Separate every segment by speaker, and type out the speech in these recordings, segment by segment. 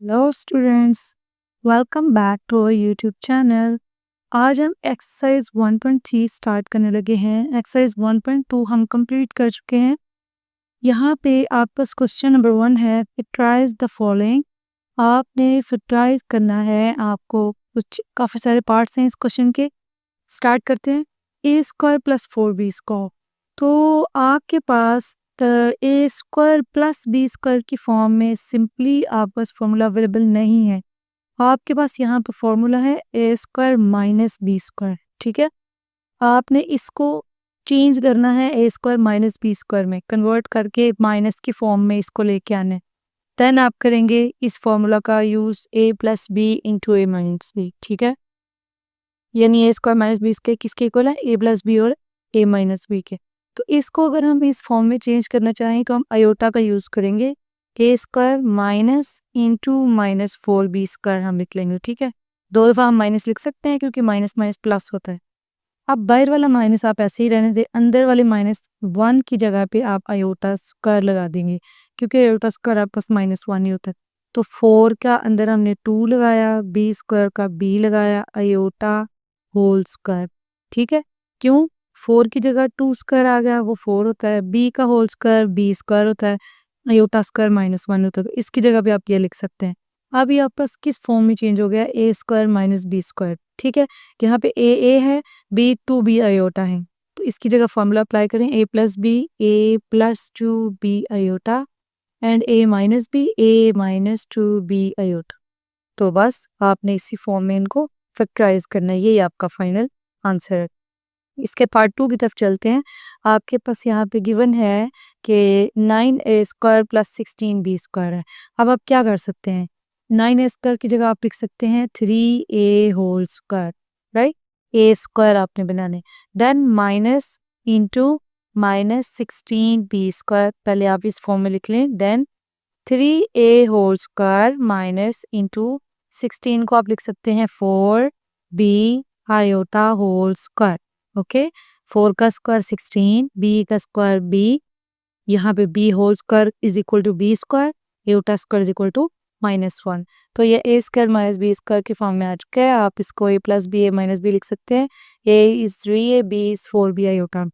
Speaker 1: Hello students, welcome back to our YouTube channel. आज हम exercise 1.3 start करने लगे हैं। एक्सरसाइज 1.2 हम कंप्लीट कर चुके हैं। यहाँ पे आपके पास क्वेश्चन नंबर 1 है, फैक्टराइज द फॉलोइंग। आपने फैक्टराइज करना है। आपको कुछ काफ़ी सारे पार्ट्स हैं इस क्वेश्चन के। स्टार्ट करते हैं। ए स्क्वायर प्लस 4b स्क्वायर। तो आपके पास ए स्क्वायर प्लस बी स्क्वायर की फॉर्म में सिंपली आपके पास फॉर्मूला अवेलेबल नहीं है। आपके पास यहाँ पर फॉर्मूला है ए स्क्वायर माइनस बी स्क्वायर। ठीक है, आपने इसको चेंज करना है ए स्क्वायर माइनस बी स्क्वायर में, कन्वर्ट करके माइनस की फॉर्म में इसको लेके आना है। देन आप करेंगे इस फॉर्मूला का use A plus b into a minus B. ठीक है, यानी a square minus b square किसके इक्वल है, ए प्लस बी और ए माइनस बी के। तो इसको अगर हम इस फॉर्म में चेंज करना चाहें तो हम आयोटा का यूज़ करेंगे। A square minus into minus 4b square हम लिख लेंगे। ठीक है, दो दफ़ा हम माइनस लिख सकते हैं क्योंकि माइनस माइनस प्लस होता है। अब बाहर वाला माइनस आप ऐसे ही रहने दें, अंदर वाले -1 की जगह पे आप आयोटा स्क्वायर लगा देंगे क्योंकि आयोटा स्क्वायर आपके पास -1 ही होता है। तो 4 का अंदर हमने 2 लगाया, बी स्क्वायर का b लगाया, आयोटा होल स्क्वायर। ठीक है, क्यों 4 की जगह 2 स्क्वायर आ गया, वो 4 होता है। b का होल स्क्वायर b स्क्वायर होता है, आयोटा स्क्वायर -1 होता है। तो इसकी जगह पे आप ये लिख सकते हैं। अब ये आपके पास किस फॉर्म में चेंज हो गया, a square minus b square. ठीक है, यहाँ पे ए है, बी 2b आयोटा है। तो इसकी जगह फॉर्मूला अप्लाई करें, a plus B, A plus 2b iota and a minus b, A minus 2b iota. तो बस आपने इसी फॉर्म में इनको फैक्टराइज करना है। यही आपका फाइनल आंसर है। इसके पार्ट 2 की तरफ चलते हैं। आपके पास यहाँ पे गिवन है कि 9a square plus 16b square है। अब आप क्या कर सकते हैं, 9a स्क्वायर की जगह आप लिख सकते हैं 3a whole square, right. A square आपने बनाने, then minus into minus 16b square, पहले आप इस फॉर्म में लिख लें। Then 3a whole square minus into 16 को आप लिख सकते हैं 4b iota whole square. Okay, 4 का स्क्वायर 16, b का स्क्वायर b, यहाँ पे b whole square is equal to b square, iota square is equal to -1। तो ये a square minus b square की फॉर्म में आ चुका है। आप इसको a plus B A minus b लिख सकते हैं। A is 3a, b is 4b iota.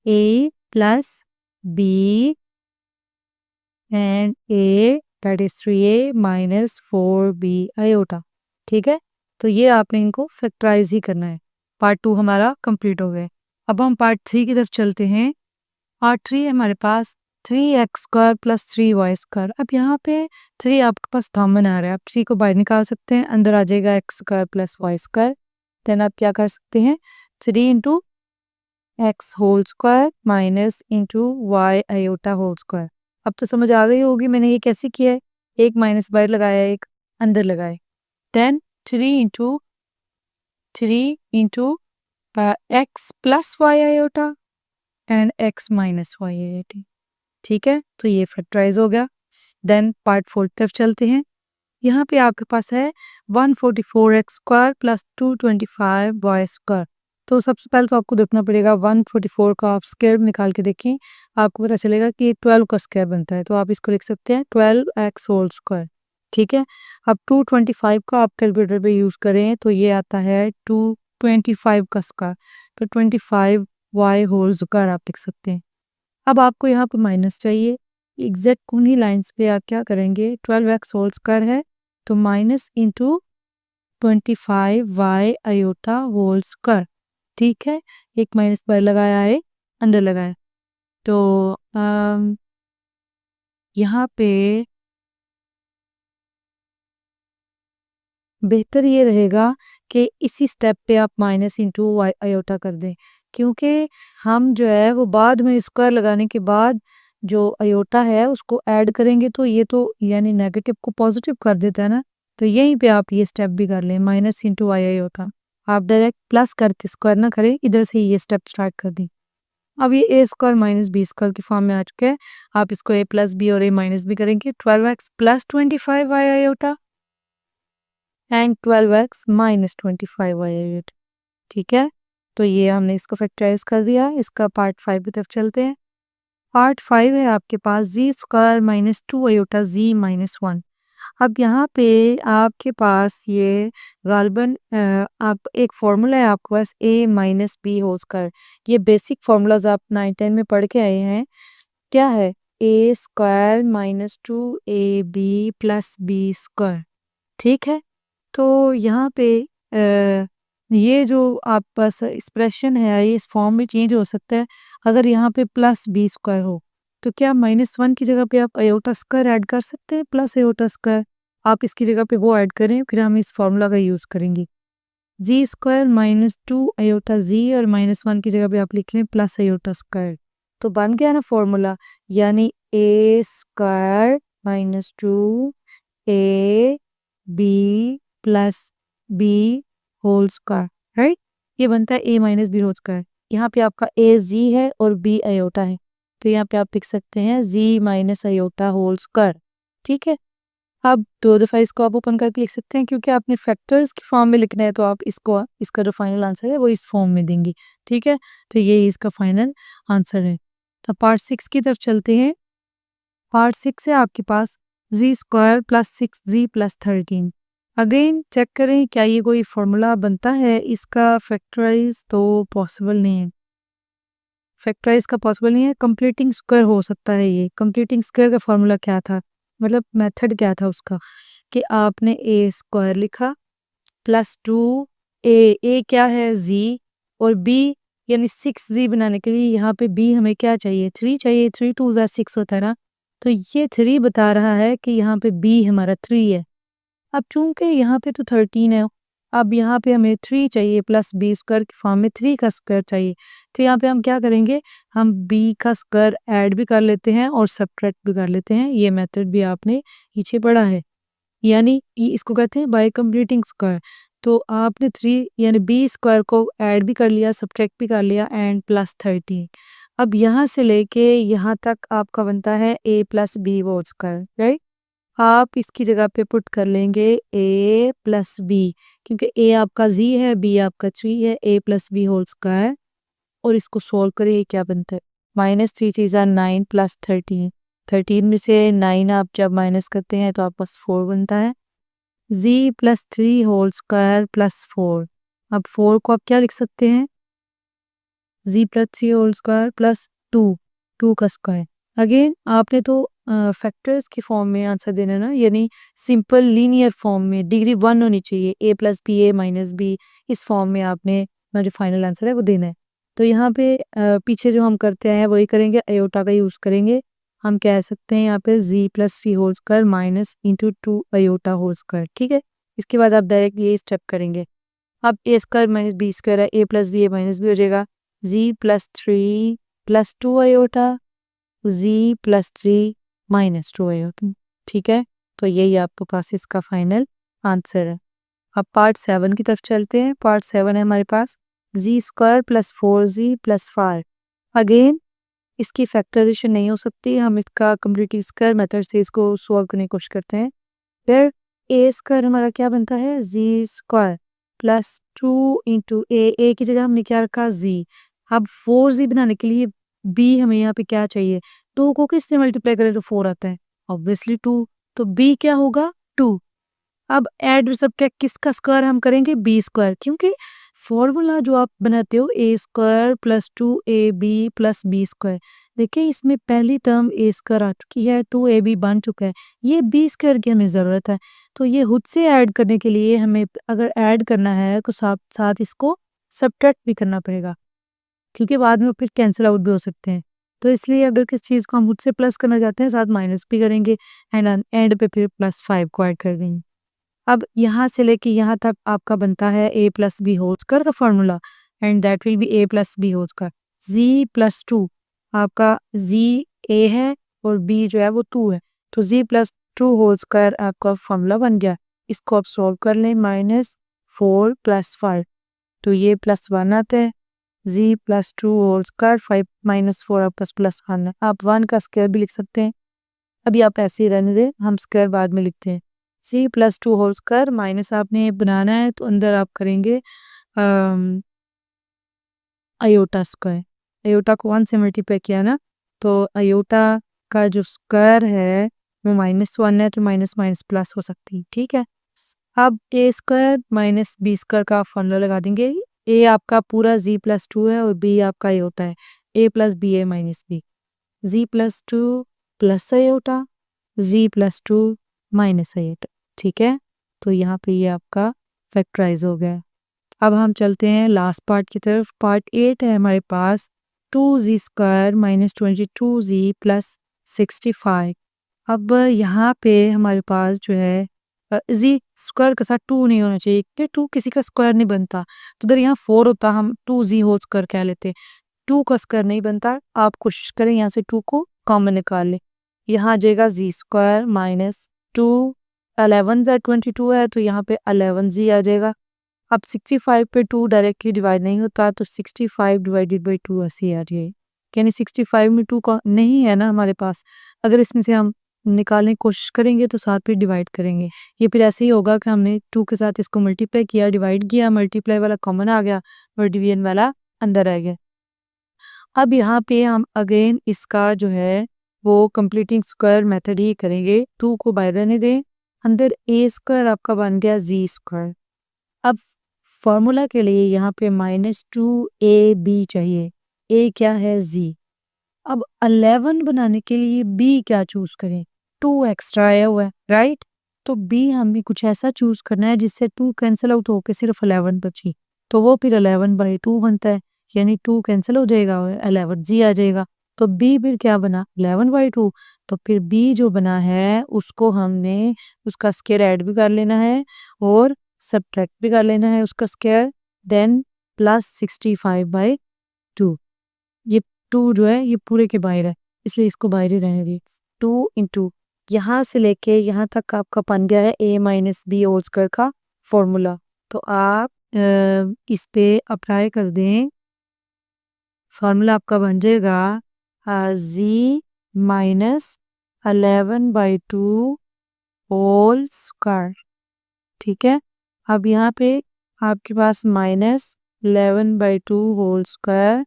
Speaker 1: A plus b and a that is 3a minus 4b iota. ठीक है, तो ये आपने इनको फैक्टराइज ही करना है। पार्ट 2 हमारा कंप्लीट हो गया। अब हम पार्ट 3 की तरफ चलते हैं। पार्ट 3 है हमारे पास 3x square plus 3y square. अब यहाँ पे 3 आपके पास कॉमन आ रहा है, आप 3 को बाहर निकाल सकते हैं, अंदर आ जाएगा x square plus y square. Then आप क्या कर सकते हैं, 3 into X whole square minus into Y iota whole square. अब तो समझ आ गई होगी मैंने ये कैसे किया है, एक माइनस बाहर लगाया, एक अंदर लगाए। Then 3 into X plus Y iota and X minus Y iota. ठीक है, तो ये फैक्टराइज हो गया। देन पार्ट 4 तरफ चलते हैं। यहाँ पे आपके पास है 144x square plus 225y square. तो सबसे पहले तो आपको देखना पड़ेगा 144 का आप स्क्वायर निकाल के देखें, आपको पता चलेगा कि 12 का स्क्वायर बनता है। तो आप इसको लिख सकते हैं 12x होल स्क्वायर। ठीक है, अब 225 का आप कैलकुलेटर पे यूज़ करें तो ये आता है 225 का स्क्वायर, तो 25y होल स्क्वायर आप लिख सकते हैं। अब आपको यहाँ पर माइनस चाहिए, एग्जैक्ट उन्हीं लाइन्स पे आप क्या करेंगे, 12x होल स्क्वायर है तो minus into 25y iota whole square. ठीक है, एक माइनस बाय लगाया है, अंदर लगाया। तो यहाँ पे बेहतर ये रहेगा कि इसी स्टेप पे आप माइनस इंटू वाई आयोटा कर दें, क्योंकि हम जो है वो बाद में स्क्वायर लगाने के बाद जो आयोटा है उसको ऐड करेंगे तो ये तो यानी नेगेटिव को पॉजिटिव कर देता है ना। तो यहीं पे आप ये स्टेप भी कर लें, माइनस इंटू वाई आयोटा। आप डायरेक्ट प्लस करके स्क्वायर ना करें, इधर से ये स्टेप स्टार्ट कर दें। अब ये a square minus b square की फॉर्म में आ चुका है। आप इसको ए प्लस बी और ए माइनस बी करेंगे, 12x plus 25y iota and 12x minus 25y iota. ठीक है, तो ये हमने इसको फैक्टराइज कर दिया। इसका पार्ट 5 की तरफ चलते हैं। पार्ट 5 है आपके पास जी स्क्वायर माइनस 2 आयोटा जी माइनस 1। अब यहाँ पे आपके पास ये गालिबन आप एक फ़ॉर्मूला है आपके पास a minus B whole square. ये बेसिक फ़ॉर्मूलाज़ आप 9-10 में पढ़ के आए हैं। क्या है? a square minus 2ab plus b square, ठीक है? तो यहाँ पे ये जो आप पास एक्सप्रेशन है ये इस फॉर्म में चेंज हो सकता है अगर यहाँ पे प्लस बी स्क्वायर हो। तो क्या -1 की जगह पे आप अयोटा स्क्वायर ऐड कर सकते हैं प्लस अयोटा स्क्वायर? आप इसकी जगह पे वो ऐड करें, फिर हम इस फॉर्मूला का यूज़ करेंगे। जी स्क्वायर माइनस 2 अयोटा जी और -1 की जगह पे आप लिख लें प्लस अयोटा स्क्वायर। तो बन गया ना फॉर्मूला, यानी a square minus 2 a b plus B whole square, right? ये बनता है a minus B whole square. यहाँ पे आपका ए जी है और बी अयोटा है, तो यहाँ पे आप लिख सकते हैं जी माइनस अयोटा होल स्क्वायर, ठीक है? अब 2 दफ़ा इसको आप ओपन करके लिख सकते हैं, क्योंकि आपने फैक्टर्स की फॉर्म में लिखना है तो आप इसको इसका जो फाइनल आंसर है वो इस फॉर्म में देंगे, ठीक है? तो ये इसका फाइनल आंसर है। तो पार्ट 6 की तरफ चलते हैं। पार्ट 6 है आपके पास जी स्क्वायर प्लस 6 जी प्लस 13। अगेन चेक करें क्या ये कोई फॉर्मूला बनता है इसका फैक्टराइज, तो पॉसिबल नहीं है। फैक्टराइज का पॉसिबल नहीं है, कंप्लीटिंग स्क्वायर हो सकता है ये। कंप्लीटिंग स्क्वायर का फॉर्मूला क्या था, मतलब मेथड क्या था उसका, कि आपने ए स्क्वायर लिखा प्लस 2 ए क्या है जी, और बी यानी 6 जी बनाने के लिए यहाँ पे बी हमें क्या चाहिए, 3 चाहिए। 3 2 ज़ा 6 होता है ना, तो ये 3 बता रहा है कि यहाँ पे बी हमारा 3 है। अब चूंकि यहाँ पे तो 13 है, अब यहाँ पे हमें 3 चाहिए प्लस बी स्क्वायर की फॉर्म में 3 का स्क्वायर चाहिए। तो यहाँ पे हम क्या करेंगे, हम बी का स्क्वायर ऐड भी कर लेते हैं और सब्ट्रैक्ट भी कर लेते हैं। ये मेथड भी आपने पीछे पढ़ा है, यानी इसको कहते हैं बाय कंप्लीटिंग स्क्वायर। तो आपने 3 यानी बी स्क्वायर को ऐड भी कर लिया, सब्ट्रैक्ट भी कर लिया एंड प्लस 13। अब यहाँ से लेके यहाँ तक आपका बनता है ए plus B whole square, right? आप इसकी जगह पे पुट कर लेंगे ए प्लस बी, क्योंकि ए आपका जी है, बी आपका 3 है, ए प्लस बी होल स्क्वायर। और इसको सोल्व करिए, क्या बनता है, -3 3 ज़ा 9 प्लस 13। 13 में से 9 आप जब माइनस करते हैं तो आपका 4 बनता है। जी प्लस 3 होल स्क्वायर प्लस 4। अब 4 को आप क्या लिख सकते हैं, जी प्लस 3 होल स्क्वायर प्लस 2 का स्क्वायर। अगेन आपने तो फैक्टर्स की फॉर्म में आंसर देना है ना, यानी सिंपल लीनियर फॉर्म में डिग्री 1 होनी चाहिए, ए प्लस बी ए माइनस बी, इस फॉर्म में आपने जो फाइनल आंसर है वो देना है। तो यहाँ पे पीछे जो हम करते हैं वही करेंगे, अयोटा का यूज़ करेंगे। हम कह सकते हैं यहाँ पे g plus 3 whole square minus into 2 iota whole square, ठीक है? इसके बाद आप डायरेक्ट ये स्टेप करेंगे। अब ए स्क्वायर माइनस बी स्क्वायर है, ए प्लस बी ए माइनस बी हो जाएगा, जी प्लस 3 प्लस 2 अयोटा, जी प्लस 3 माइनस 2 अयोटा, ठीक है? तो यही आपके पास इसका फाइनल आंसर है। अब पार्ट 7 की तरफ चलते हैं। पार्ट 7 है हमारे पास जी स्क्वायर प्लस 4 जी प्लस 5। अगेन इसकी फैक्टराइजेशन नहीं हो सकती, हम इसका कंप्लीट स्क्वायर मेथड से इसको सॉल्व करने की कोशिश करते हैं। फिर ए स्क्वायर हमारा क्या बनता है, जी स्क्वायर प्लस 2 इंटू ए की जगह हमने क्या रखा, जी। अब 4 जी बनाने के लिए बी हमें यहाँ पे क्या चाहिए, 2 को किससे मल्टीप्लाई करें तो 4 आता है, ऑब्वियसली 2। तो बी क्या होगा, 2। अब ऐड और सब्ट्रैक्ट किसका स्क्वायर हम करेंगे, बी स्क्वायर, क्योंकि फॉर्मूला जो आप बनाते हो a square plus 2ab plus b square, देखिए इसमें पहली टर्म ए स्क्वायर आ चुकी है, 2ab बन चुका है, ये बी स्क्वायर की हमें ज़रूरत है। तो ये खुद से ऐड करने के लिए हमें अगर ऐड करना है तो साथ साथ इसको सब्ट्रैक्ट भी करना पड़ेगा, क्योंकि बाद में फिर कैंसिल आउट भी हो सकते हैं। तो इसलिए अगर किसी चीज़ को हम खुद से प्लस करना चाहते हैं, साथ माइनस भी करेंगे एंड एंड पे फिर +5 को ऐड कर देंगे। अब यहाँ से लेके यहाँ तक आपका बनता है ए प्लस बी होल स्क्वायर का formula, and that will be A plus B whole square. Z plus 2 आपका जी ए है और बी जो है वो 2 है, तो जी प्लस 2 होल स्क्वायर आपका फॉर्मूला बन गया। इसको आप सॉल्व कर लें, -4 + 5, तो ये +1 आता है। जी प्लस 2 होल स्क्वायर 5 - 4 आपका +1 है। आप 1 का स्क्वायर भी लिख सकते हैं, अभी आप ऐसे ही रहने दें, हम स्क्वायर बाद में लिखते हैं। जी प्लस 2 होल स्क्वायर माइनस आपने बनाना है तो अंदर आप करेंगे अयोटा स्क्वायर। अयोटा को 1 से मल्टीप्लाई किया ना, तो अयोटा का जो स्क्वायर है वो -1 है तो माइनस माइनस प्लस हो सकती है, ठीक है। अब ए स्क्वायर माइनस बी स्क्वायर का फॉर्मूला लगा देंगे। ए आपका पूरा z+2 है और बी आपका आयोटा है, a plus B A minus B, z+2 plus iota, z+2 minus iota, ठीक है। तो यहाँ पे ये आपका फैक्टराइज हो गया। अब हम चलते हैं लास्ट पार्ट की तरफ। पार्ट 8 है हमारे पास 2z² माइनस 22z प्लस 65। अब यहाँ पे हमारे पास जो है जी स्क्वायर के साथ 2 नहीं होना चाहिए क्योंकि 2 किसी का स्क्वायर नहीं बनता। तो अगर यहाँ 4 होता हम 2z होल स्क्वायर कह लेते। 2 का स्क्वायर नहीं बनता। आप कोशिश करें यहाँ से 2 को कॉमन निकाल लें। यहाँ आ जाएगा z² माइनस 2, 11 ज़ा 22 है तो यहाँ पे 11z आ जाएगा। अब 65 पे 2 डायरेक्टली डिवाइड नहीं होता तो 65 डिवाइडेड बाई 2 ऐसे आ जाए, यानी 65 में 2 का नहीं है ना हमारे पास। अगर इसमें से हम निकालने की कोशिश करेंगे तो साथ पे डिवाइड करेंगे। ये फिर ऐसे ही होगा कि हमने 2 के साथ इसको मल्टीप्लाई किया, डिवाइड किया, मल्टीप्लाई वाला कॉमन आ गया और डिवीजन वाला अंदर आ गया। अब यहाँ पे हम अगेन इसका जो है वो कंप्लीटिंग स्क्वायर मेथड ही करेंगे। 2 को बाहर रहने दें, अंदर ए स्क्वायर आपका बन गया जी स्क्वायर। अब फॉर्मूला के लिए यहाँ पे -2ab चाहिए, a क्या है z। अब 11 बनाने के लिए b क्या चूज करें, 2 एक्स्ट्रा आया हुआ है राइट। तो b हमें कुछ ऐसा चूज करना है जिससे 2 कैंसिल आउट होकर सिर्फ 11 बची, तो वो फिर 11/2 बनता है, यानी 2 कैंसिल हो जाएगा और 11 जी आ जाएगा। तो b फिर क्या बना 11/2। तो फिर b जो बना है उसको हमने उसका स्क्वायर ऐड भी कर लेना है और सब्ट्रैक्ट भी कर लेना है उसका स्क्वायर, देन प्लस 65/2। ये 2 जो है ये पूरे के बाहर है इसलिए इसको बाहर ही रहने दिए। 2 इंटू यहाँ से लेके यहाँ तक आपका बन गया है a minus B whole square का फॉर्मूला। तो आप इस पे अप्लाई कर दें, फॉर्मूला आपका बन जाएगा z माइनस 11/2 होल स्क्वायर, ठीक है। अब यहाँ पे आपके पास -11/2 होल स्क्वायर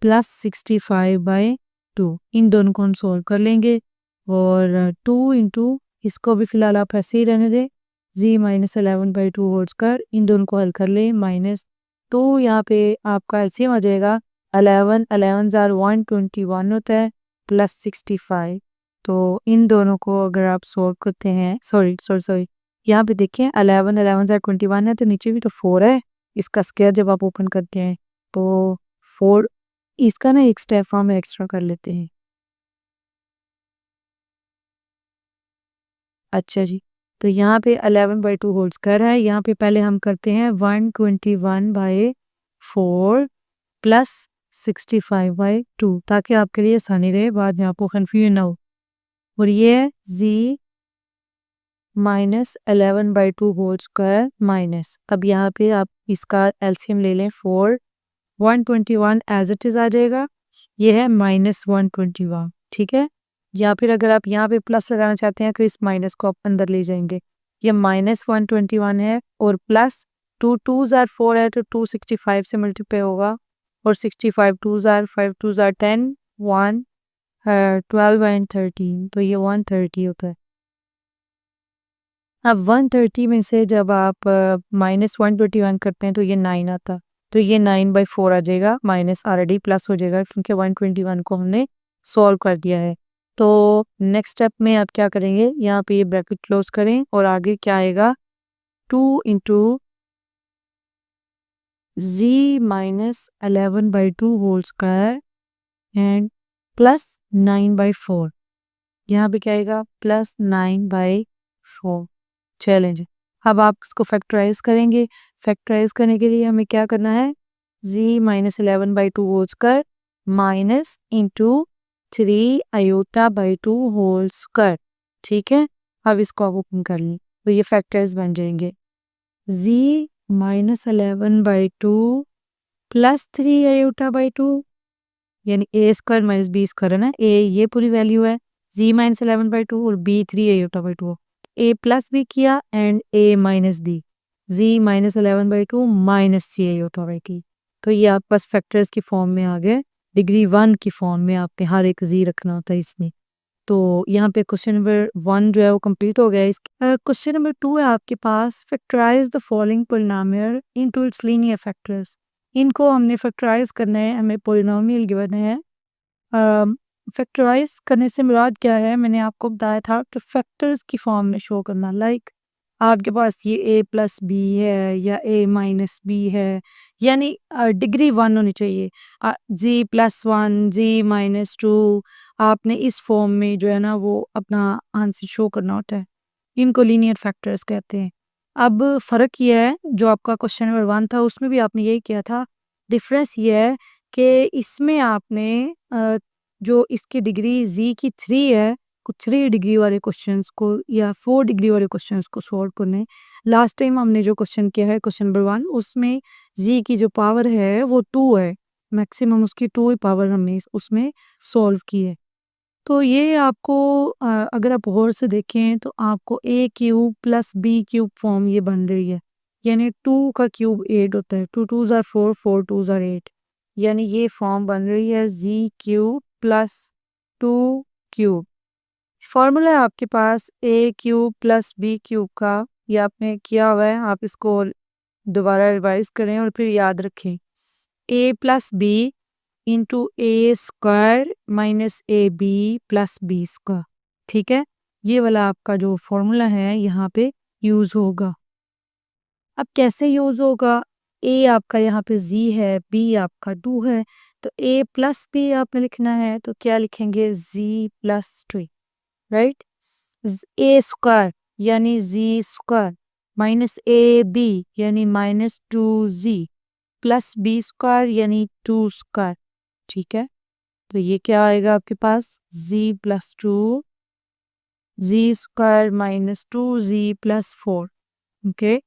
Speaker 1: प्लस 65/2, इन दोनों को हम सॉल्व कर लेंगे और 2 इंटू इसको भी फिलहाल आप ऐसे ही रहने दें, z माइनस 11/2 होल स्क्वायर, इन दोनों को हल कर लें, -2 यहाँ पे आपका एलसीएम आ जाएगा 11, 11 ज़ार 121 होता है प्लस 65। तो इन दोनों को अगर आप सॉल्व करते हैं, सॉरी यहाँ पे देखें 11, 11 ज़ार 21 है तो नीचे भी तो 4 है, इसका स्क्वायर जब आप ओपन करते हैं तो 4, इसका ना एक स्टेप हम एक्स्ट्रा कर लेते हैं। अच्छा जी, तो यहाँ पे 11/2 होल स्क्वायर है, यहाँ पे पहले हम करते हैं 121/4 प्लस 65/2 ताकि आपके लिए आसानी रहे, बाद में आपको कन्फ्यूजन ना हो। और ये है z minus 11/2 whole square minus, अब यहाँ पे आप इसका एलसीएम ले लें 4, 121 एज इट इज आ जाएगा, ये है -121, ठीक है। या फिर अगर आप यहाँ पे प्लस लगाना चाहते हैं तो इस माइनस को आप अंदर ले जाएंगे, ये -121 है और प्लस 2 2 ज़ार 4 है तो 265 से मल्टीप्लाई होगा और 65 2 ज़ार 5 2 ज़ार 10 1 12 एंड 13, तो ये 130 होता है। अब 130 में से जब आप -121 करते हैं तो ये 9 आता, तो ये 9/4 आ जाएगा, माइनस ऑलरेडी प्लस हो जाएगा क्योंकि 121 को हमने सॉल्व कर दिया है। तो नेक्स्ट स्टेप में आप क्या करेंगे, यहाँ पे ये ब्रैकेट क्लोज करें और आगे क्या आएगा 2 into z minus 11/2 whole square and plus 9/4, यहाँ पे क्या आएगा प्लस 9/4। चैलेंज, अब आप इसको फैक्टराइज करेंगे, फैक्टराइज करने के लिए हमें क्या करना है, z minus 11/2 whole square minus into 3 i/2 whole square, ठीक है। अब इसको आप ओपन कर लें तो ये फैक्टर्स बन जाएंगे, z माइनस 11/2 प्लस 3 i/2, यानी a square minus b square है ना, a ये पूरी वैल्यू है, z माइनस 11/2 और b 3 i/2, a plus b किया and a minus b, z minus 11/2 minus 3 i/2, तो ये आप बस फैक्टर्स की फॉर्म में आ गए, डिग्री 1 की फॉर्म में आपने हर एक z रखना होता है इसमें। तो यहाँ पे क्वेश्चन नंबर 1 जो है वो कंप्लीट हो गया है। क्वेश्चन नंबर 2 है आपके पास, factorise the following polynomial into its linear factors. इनको हमने फैक्टराइज करना है, हमें पॉलिनोमियल गिवन है। फैक्टराइज करने से मुराद क्या है, मैंने आपको बताया था कि फैक्टर्स की फॉर्म में शो करना। लाइक आपके पास ये a प्लस बी है या a माइनस बी है, यानी डिग्री 1 होनी चाहिए। जी प्लस 1, जी माइनस 2, आपने इस फॉर्म में जो है ना वो अपना आंसर शो करना होता है। इनको लीनियर फैक्टर्स कहते हैं। अब फ़र्क ये है, जो आपका क्वेश्चन नंबर 1 था उसमें भी आपने यही किया था। डिफरेंस ये है कि इसमें आपने जो इसकी डिग्री जी की 3 है, कुछ 3 डिग्री वाले क्वेश्चंस को या 4 डिग्री वाले क्वेश्चंस को सॉल्व करने। लास्ट टाइम हमने जो क्वेश्चन किया है क्वेश्चन नंबर 1, उसमें जी की जो पावर है वो 2 है, मैक्सिमम उसकी 2 ही पावर हमने उसमें सॉल्व की है। तो ये आपको अगर आप गौर से देखें तो आपको a cube plus b cube form ये बन रही है, यानी 2 का क्यूब 8 होता है। 2 2 ज़ार 4, 4 2 ज़ार 8, यानी ये फॉर्म बन रही है z cube plus 2 cube. Formula है आपके पास ए क्यूब प्लस बी क्यूब का, ये आपने किया हुआ है, आप इसको दोबारा रिवाइज करें और फिर याद रखें। A plus b into a square minus a b plus b square, ठीक है। ये वाला आपका जो फॉर्मूला है यहाँ पे यूज़ होगा। अब कैसे यूज़ होगा, ए आपका यहाँ पे जी है, बी आपका 2 है, तो ए प्लस बी आपने लिखना है, तो क्या लिखेंगे जी प्लस 3, राइट। ए स्क्वायर यानी z square minus a B यानी माइनस 2 जी प्लस बी स्क्वायर यानी 2 स्क्वायर, ठीक है। तो ये क्या आएगा आपके पास, जी प्लस 2 जी स्क्वायर माइनस 2 जी प्लस 4, ओके।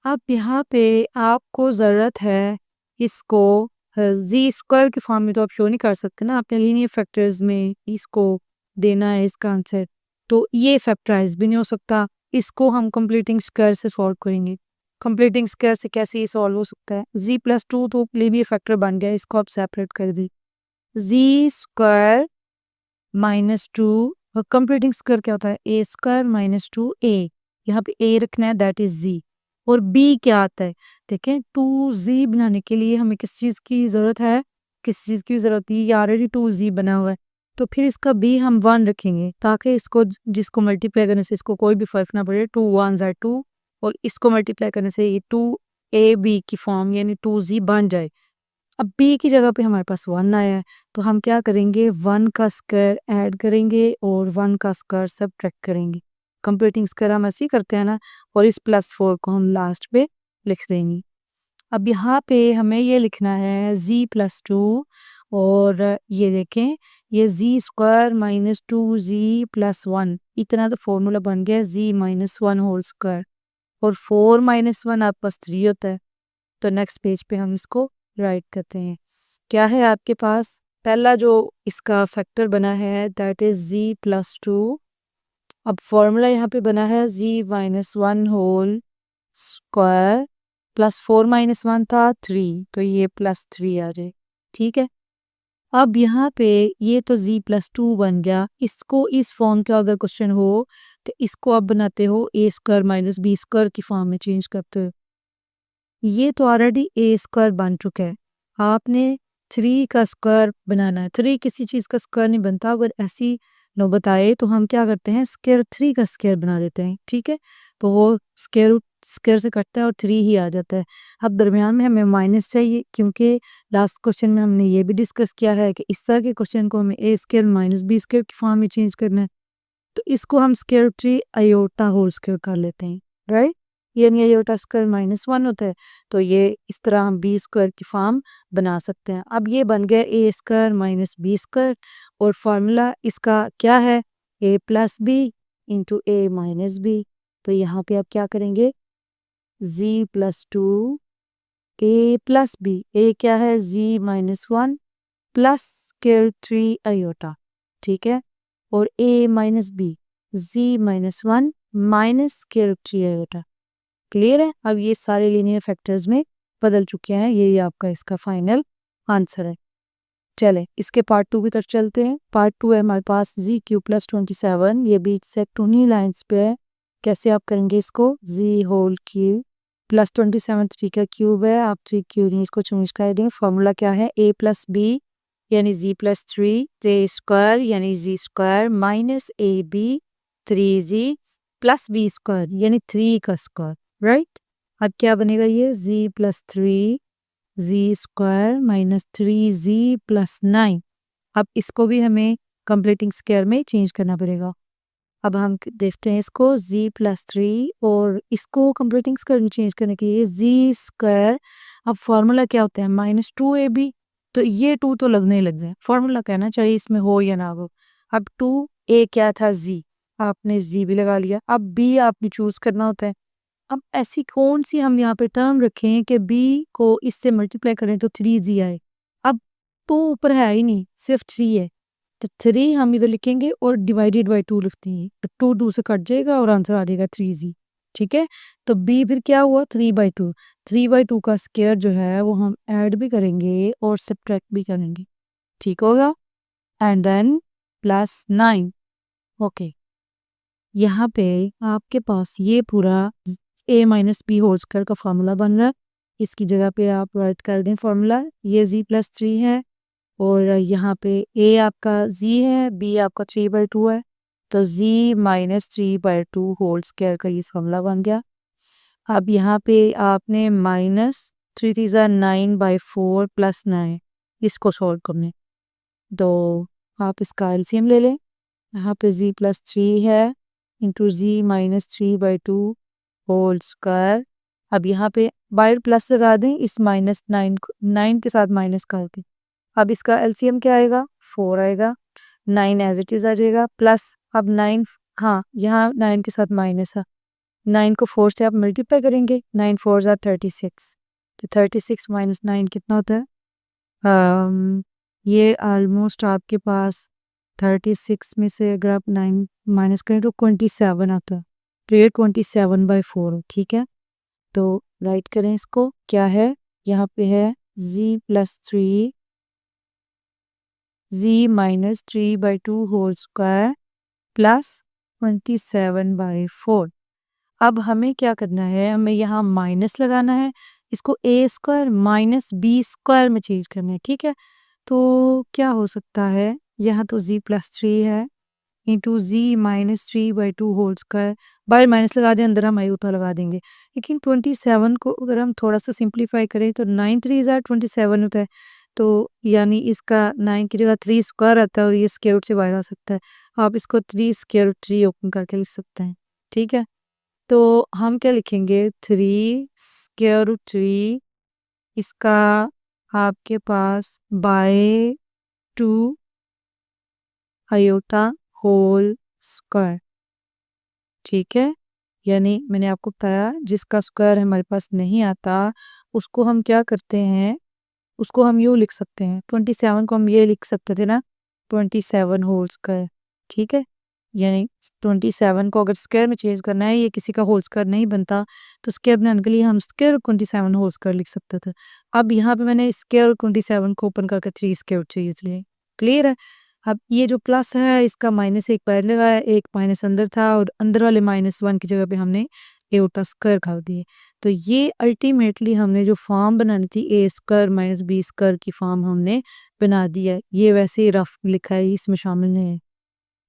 Speaker 1: अब यहाँ पे आपको ज़रूरत है इसको जी स्क्वायर की फॉर्म में तो आप शो नहीं कर सकते ना, आपने लीनियर फैक्टर्स में इसको देना है इसका आंसर, तो ये फैक्टराइज भी नहीं हो सकता। इसको हम कंप्लीटिंग स्क्वायर से सॉल्व करेंगे। कंप्लीटिंग स्क्वायर से कैसे ये सॉल्व हो सकता है, जी प्लस 2 तो लीनियर फैक्टर बन गया, इसको आप सेपरेट कर दी। जी स्क्वायर माइनस 2, और कंप्लीटिंग स्क्वायर क्या होता है, ए स्क्वायर माइनस 2 ए, यहाँ पे ए रखना है, दैट इज जी। और बी क्या आता है, देखें 2 जी बनाने के लिए हमें किस चीज़ की ज़रूरत है, किस चीज़ की ज़रूरत है, ये ऑलरेडी 2 जी बना हुआ है, तो फिर इसका बी हम 1 रखेंगे ताकि इसको जिसको मल्टीप्लाई करने से इसको कोई भी फर्क ना पड़े, 2 1 ज़ार 2, और इसको मल्टीप्लाई करने से ये 2 ए बी की फॉर्म यानी 2 जी बन जाए। अब बी की जगह पे हमारे पास 1 आया है, तो हम क्या करेंगे, 1 का स्क्वायर ऐड करेंगे और 1 का स्क्वायर सब्ट्रैक्ट करेंगे। कंप्लीटिंग स्क्वायर हम ऐसे ही करते हैं ना, और इस प्लस 4 को हम लास्ट पे लिख देंगे। अब यहाँ पे हमें ये लिखना है जी प्लस 2, और ये देखें ये जी स्क्वायर माइनस 2 जी प्लस 1, इतना तो फॉर्मूला बन गया जी माइनस 1 होल स्क्वायर, और 4 माइनस 1 आपके पास 3 होता है। तो नेक्स्ट पेज पे हम इसको राइट करते हैं। क्या है आपके पास, पहला जो इसका फैक्टर बना है दैट इज जी प्लस 2। अब फॉर्मूला यहाँ पे बना है जी minus 1 whole square plus 4 minus 1 था 3, तो ये प्लस 3 आ जाए, ठीक है। अब यहाँ पे ये तो जी प्लस 2 बन गया, इसको इस फॉर्म का अगर क्वेश्चन हो तो इसको आप बनाते हो a square minus b square की फॉर्म में चेंज करते हो। ये तो ऑलरेडी ए स्क्वायर बन चुका है, आपने 3 का स्क्वायर बनाना है। 3 किसी चीज़ का स्क्वायर नहीं बनता, अगर ऐसी नौबत आए तो हम क्या करते हैं, स्क्वायर 3 का स्क्वायर बना देते हैं, ठीक है। तो वो स्क्वायर स्क्वायर से कटता है और 3 ही आ जाता है। अब दरमियान में हमें माइनस चाहिए, क्योंकि लास्ट क्वेश्चन में हमने ये भी डिस्कस किया है कि इस तरह के क्वेश्चन को हमें ए स्क्वायर माइनस बी स्क्वायर की फॉर्म में चेंज करना है, तो इसको हम स्क्वायर 3 आयोटा होल स्क्वायर कर लेते हैं, राइट। यानी आयोटा स्क्वायर माइनस 1 होता है, तो ये इस तरह हम बी स्क्वायर की फॉर्म बना सकते हैं। अब ये बन गया a square minus b square, और फार्मूला इसका क्या है, ए plus b into a minus b. तो यहाँ पे आप क्या करेंगे, z plus 2 a plus B, a क्या है जी माइनस 1 प्लस स्क्वायर 3 आयोटा, ठीक है, और a minus b z minus 1 minus square 3 iota. Clear है, अब ये सारे लीनियर फैक्टर्स में बदल चुके हैं, यही आपका इसका फाइनल आंसर है। चलें इसके पार्ट 2 की तरफ चलते हैं। पार्ट 2 है हमारे पास जी क्यूब प्लस 27, ये भी एग्जैक्ट उन्हीं लाइन्स पे है। कैसे आप करेंगे इसको, जी होल क्यूब प्लस 27 3 का क्यूब है, आप 3 क्यूब नहीं इसको चेंज कर देंगे। फॉर्मूला क्या है, ए प्लस बी यानी जी प्लस 3 जे स्क्वायर यानी z square minus a b 3 z plus b square यानी 3 का स्क्वायर, राइट। अब क्या बनेगा ये z plus 3 z square minus 3 z plus 9। अब इसको भी हमें कंप्लीटिंग स्क्वायर में चेंज करना पड़ेगा। अब हम देखते हैं इसको जी प्लस 3 और इसको कंप्लीटिंग स्क्वायर में चेंज करने के लिए जी स्क्वायर। अब फॉर्मूला क्या होता है, माइनस 2ab, तो ये 2 तो लगने ही लग जाए, फॉर्मूला कहना चाहिए इसमें हो या ना हो। अब 2a क्या था जी, आपने जी भी लगा लिया। अब b आपने चूज करना होता है। अब ऐसी कौन सी हम यहाँ पे टर्म रखें कि b को इससे मल्टीप्लाई करें तो 3g आए। अब 2 ऊपर है ही नहीं, सिर्फ 3 है, तो 3 हम इधर लिखेंगे और डिवाइडेड बाई 2 लिखते हैं, तो 2 2 से कट जाएगा और आंसर आ जाएगा 3g। ठीक है, तो b फिर क्या हुआ 3/2। 3/2 का स्क्वायर जो है वो हम ऐड भी करेंगे और सब्ट्रैक्ट भी करेंगे, ठीक होगा। And then plus 9। ओके, यहाँ पे आपके पास ये पूरा a minus B whole square का फॉर्मूला बन रहा है। इसकी जगह पे आप राइट कर दें फॉर्मूला, ये जी प्लस 3 है और यहाँ पे a आपका z है, b आपका 3/2 है, तो z माइनस 3/2 होल स्क्वायर का ये फॉर्मूला बन गया। अब यहाँ पे आपने माइनस 3 3 9/4 प्लस 9 इसको सॉल्व करने, तो आप इसका एलसीएम ले लें। यहाँ पे z प्लस 3 है into z minus 3/2 whole square. अब यहाँ पे बाहर प्लस लगा दें, इस माइनस 9 के साथ माइनस कर दें। अब इसका एलसीएम क्या आएगा, 4 आएगा, 9 एज इट इज आ जाएगा, प्लस अब 9, हाँ यहाँ 9 के साथ माइनस है, 9 को 4 से आप मल्टीप्लाई करेंगे, 9 4 ज़ा 36, तो 36 माइनस 9 कितना होता है, ये ऑलमोस्ट आपके पास 36 में से अगर आप 9 माइनस करें तो 27 आता है, तो ये 27/4, ठीक है। तो राइट करें इसको, क्या है यहाँ पे है जी plus 3 z minus 3/2 whole square plus 27/4। अब हमें क्या करना है, हमें यहाँ माइनस लगाना है, इसको a square minus b square में चेंज करना है, ठीक है। तो क्या हो सकता है, यहाँ तो z प्लस 3 है into z minus 3/2 whole square, बाहर माइनस लगा दें, अंदर हम आयोटा लगा देंगे। लेकिन 27 को अगर हम थोड़ा सा सिंप्लीफाई करें तो 9 3 ज़ा 27 होता है, तो यानी इसका 9 की जगह 3 स्क्वायर आता है और ये स्क्वायर रूट से बाहर आ सकता है। आप इसको 3 स्क्वायर रूट 3 ओपन करके लिख सकते हैं, ठीक है। तो हम क्या लिखेंगे, 3 स्क्वायर रूट 3, इसका आपके पास बाय 2 आयोटा होल स्क्वायर, ठीक है। यानी मैंने आपको बताया जिसका स्क्वायर हमारे पास नहीं आता उसको हम क्या करते हैं, उसको हम यूँ लिख सकते हैं, 27 को हम ये लिख सकते थे ना, 27 होल स्क्वायर, ठीक है। यानी 27 को अगर स्क्वायर में चेंज करना है, ये किसी का होल स्क्वायर नहीं बनता, तो स्क्वायर बनाने के लिए हम स्क्वायर 27 होल स्क्वायर लिख सकते थे। अब यहाँ पे मैंने स्क्वायर 27 को ओपन करके 3 स्क्वायर चाहिए, इसलिए क्लियर है। अब ये जो प्लस है इसका माइनस एक बाहर लगाया, एक माइनस अंदर था और अंदर वाले -1 की जगह पे हमने एओटा स्क्वायर कर दिए। तो ये अल्टीमेटली हमने जो फॉर्म बनानी थी ए स्क्वायर माइनस बी स्क्वायर की फॉर्म हमने बना दी है। ये वैसे ही रफ लिखा है, इसमें शामिल नहीं है।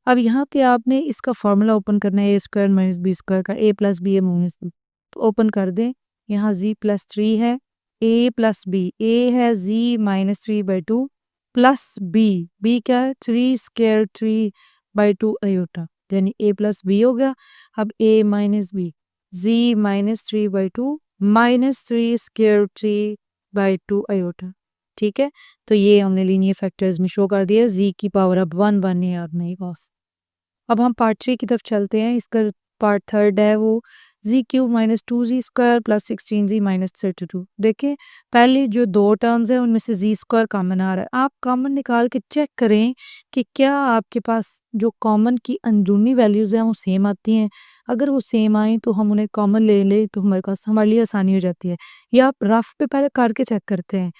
Speaker 1: अब यहाँ पे आपने इसका फॉर्मूला ओपन करना है, ए स्क्वायर माइनस बी स्क्वायर का, ए प्लस बी ए माइनस बी, तो ओपन कर दें। यहाँ जी प्लस 3 है, ए प्लस बी, ए है जी माइनस 3/2 प्लस बी, बी क्या है 3 स्क्वायर 3/2 आयोटा, यानी ए प्लस बी हो गया। अब ए minus b, z minus 3/2 minus 3 square 3/2 iota, ठीक है। तो ये हमने लीनियर फैक्टर्स में शो कर दिया, जी की पावर अब 1 है और नहीं कॉस। अब हम पार्ट 3 की तरफ चलते हैं, इसका पार्ट 3 है वो जी क्यूब माइनस 2 जी स्क्वायर प्लस 16 जी माइनस 32। देखिए पहले जो 2 टर्म्स हैं उनमें से जी स्क्वायर कॉमन आ रहा है, आप कॉमन निकाल के चेक करें कि क्या आपके पास जो कॉमन की अंदरूनी वैल्यूज़ हैं वो सेम आती हैं। अगर वो सेम आए तो हम उन्हें कॉमन ले लें, तो हमारे पास हमारे लिए आसानी हो जाती है। या आप रफ पे पहले करके चेक करते हैं।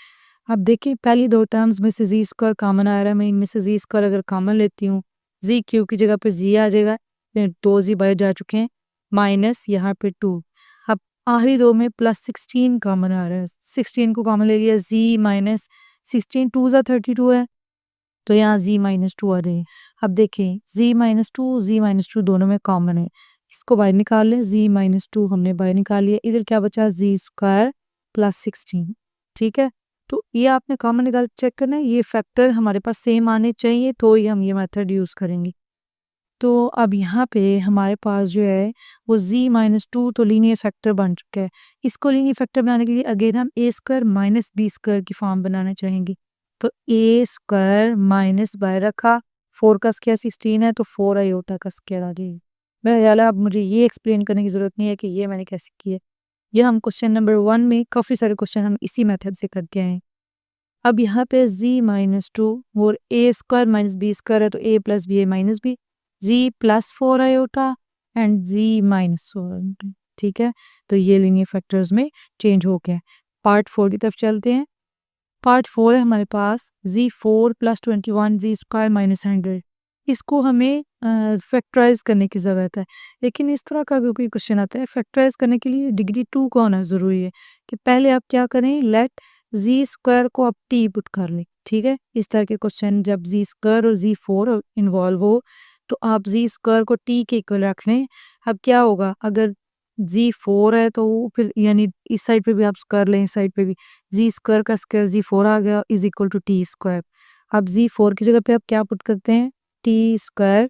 Speaker 1: अब देखिए पहली दो टर्म्स में से जी स्क्वायर कॉमन आ रहा है, मैं इनमें से जी स्क्वायर अगर कॉमन लेती हूँ, जी क्यू की जगह पे जी आ जाएगा, दो जी बाहर जा चुके हैं, माइनस यहाँ पे 2। अब आखिरी रो में +16 कॉमन आ रहा है, 16 को कॉमन ले लिया, जी माइनस 16 2 ज़ा 32 है, तो यहाँ z माइनस 2 आ जाएगी। अब देखें z माइनस टू दोनों में कॉमन है, इसको बाहर निकाल लें, z माइनस 2 हमने बाहर निकाल लिया, इधर क्या बचा जी स्क्वायर +16। ठीक है, तो ये आपने कॉमन निकाल चेक करना है, ये फैक्टर हमारे पास सेम आने चाहिए तो ही हम ये मेथड यूज़ करेंगे। तो अब यहाँ पे हमारे पास जो है वो z माइनस 2 तो लीनियर फैक्टर बन चुका है। इसको लीनियर फैक्टर बनाने के लिए अगेन हम a square minus b square की फॉर्म बनाना चाहेंगे। तो a स्क्वायर माइनस बाहर रखा, 4 का स्क्वायर 16 है तो 4 आयोटा का स्क्वायर आ जाएगा। मेरा ख्याल है अब मुझे ये एक्सप्लेन करने की ज़रूरत नहीं है कि ये मैंने कैसे किया है। ये हम क्वेश्चन नंबर 1 में काफ़ी सारे क्वेश्चन हम इसी मेथड से करके आए हैं। अब यहाँ पे z माइनस 2 और a square minus b square है तो a plus B A minus b, z plus 4 iota and z minus 4। ठीक है, तो ये लीनियर फैक्टर्स में चेंज हो गया। पार्ट 4 की तरफ चलते हैं। पार्ट 4 है हमारे पास z4 plus 21 z square minus 100। इसको हमें फैक्टराइज करने की ज़रूरत है, लेकिन इस तरह का कोई क्वेश्चन आता है फैक्टराइज करने के लिए डिग्री 2 का होना ज़रूरी है कि पहले आप क्या करें, लेट जी स्क्वायर को आप टी पुट कर लें। ठीक है, इस तरह के क्वेश्चन जब जी स्क्वायर और z4 इन्वॉल्व हो तो आप जी स्क्वायर को टी के इक्वल रख लें। अब क्या होगा, अगर z4 है तो फिर यानी इस साइड पे भी आप स्क्वायर लें, इस साइड पे भी जी स्क्वायर का स्क्वायर z4 आ गया is equal to t square. अब z4 की जगह पे आप क्या पुट करते हैं, टी स्क्वायर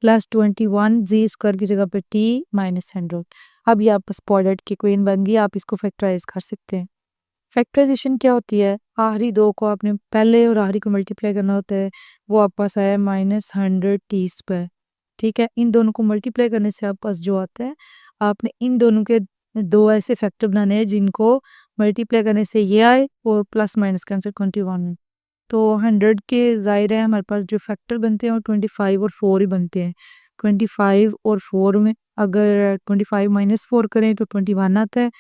Speaker 1: प्लस 21 जी स्क्वायर की जगह पे टी माइनस 100। अब ये आपस प्रोडक्ट की क्वीन बन गई, आप इसको फैक्टराइज कर सकते हैं। फैक्टराइजेशन क्या होती है, आखिरी दो को आपने पहले और आखिरी को मल्टीप्लाई करना होता है, वो आपके पास आया -100 टी स्क्वायर। ठीक है, इन दोनों को मल्टीप्लाई करने से आपके पास जो आता है, आपने इन दोनों के दो ऐसे फैक्टर बनाने हैं जिनको मल्टीप्लाई करने से ये आए और प्लस माइनस करने से 21। तो 100 के ज़ाहिर है हमारे पास जो फैक्टर बनते हैं वो 25 और 4 ही बनते हैं। 25 और 4 में अगर 25 माइनस 4 करें तो 21 आता है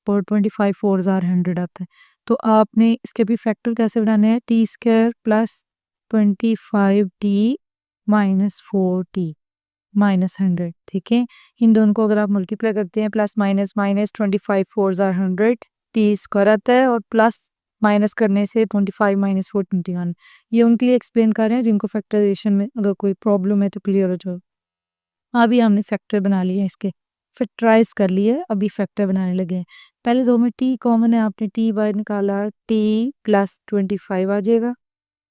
Speaker 1: और 25 4 ज़ार 100 आता है। तो आपने इसके भी फैक्टर कैसे बनाने हैं, T square plus 25 T minus 4 T minus 100। ठीक है, इन दोनों को अगर आप मल्टीप्लाई करते हैं प्लस माइनस माइनस 25 4 ज़ार 100 टी स्क्वायर आता है और प्लस माइनस करने से 25 माइनस 4 21। ये उनके लिए एक्सप्लेन कर रहे हैं जिनको फैक्टराइजेशन में अगर कोई प्रॉब्लम है तो क्लियर हो जाओ। अभी हमने फैक्टर बना लिए इसके, फैक्टराइज कर लिए, अभी फैक्टर बनाने लगे हैं। पहले दो में टी कॉमन है, आपने टी बाहर निकाला, टी प्लस 25 आ जाएगा।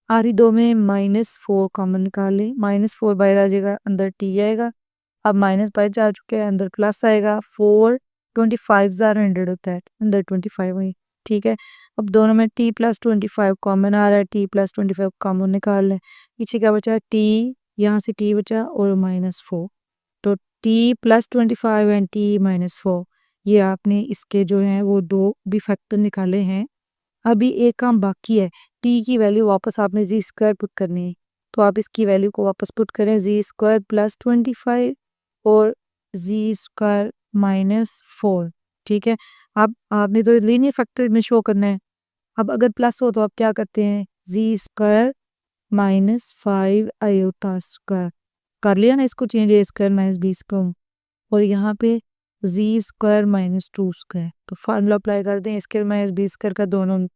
Speaker 1: आखिरी दो में -4 कॉमन निकाल लें, -4 बाहर आ जाएगा, अंदर टी आएगा। अब माइनस बाहर जा चुके हैं, अंदर प्लस आएगा। 4 25 ज़ार 100 होता है, अंदर 25 वही। ठीक है, अब दोनों में टी प्लस 25 कॉमन आ रहा है, टी प्लस 25 कॉमन निकाल लें। पीछे क्या बचा, टी, यहाँ से टी बचा और -4। तो टी प्लस 25 एंड टी -4, ये आपने इसके जो हैं वो दो भी फैक्टर निकाले हैं। अभी एक काम बाकी है, टी की वैल्यू वापस आपने जी स्क्वायर पुट करनी है, तो आप इसकी वैल्यू को वापस पुट करें, जी स्क्वायर प्लस 25 और जी स्क्वायर -4। ठीक है, अब आपने तो लीनियर फैक्टर में शो करना है। अब अगर प्लस हो तो आप क्या करते हैं, जी स्क्वायर -5 आयोटा स्क्वायर कर लिया ना, इसको चेंज ए स्क्वायर माइनस बी स्क्वायर, और यहाँ पे जी स्क्वायर -2 स्क्वायर, तो फार्मूला अप्लाई कर दें स्क्वायर माइनस बी स्क्वायर का दोनों,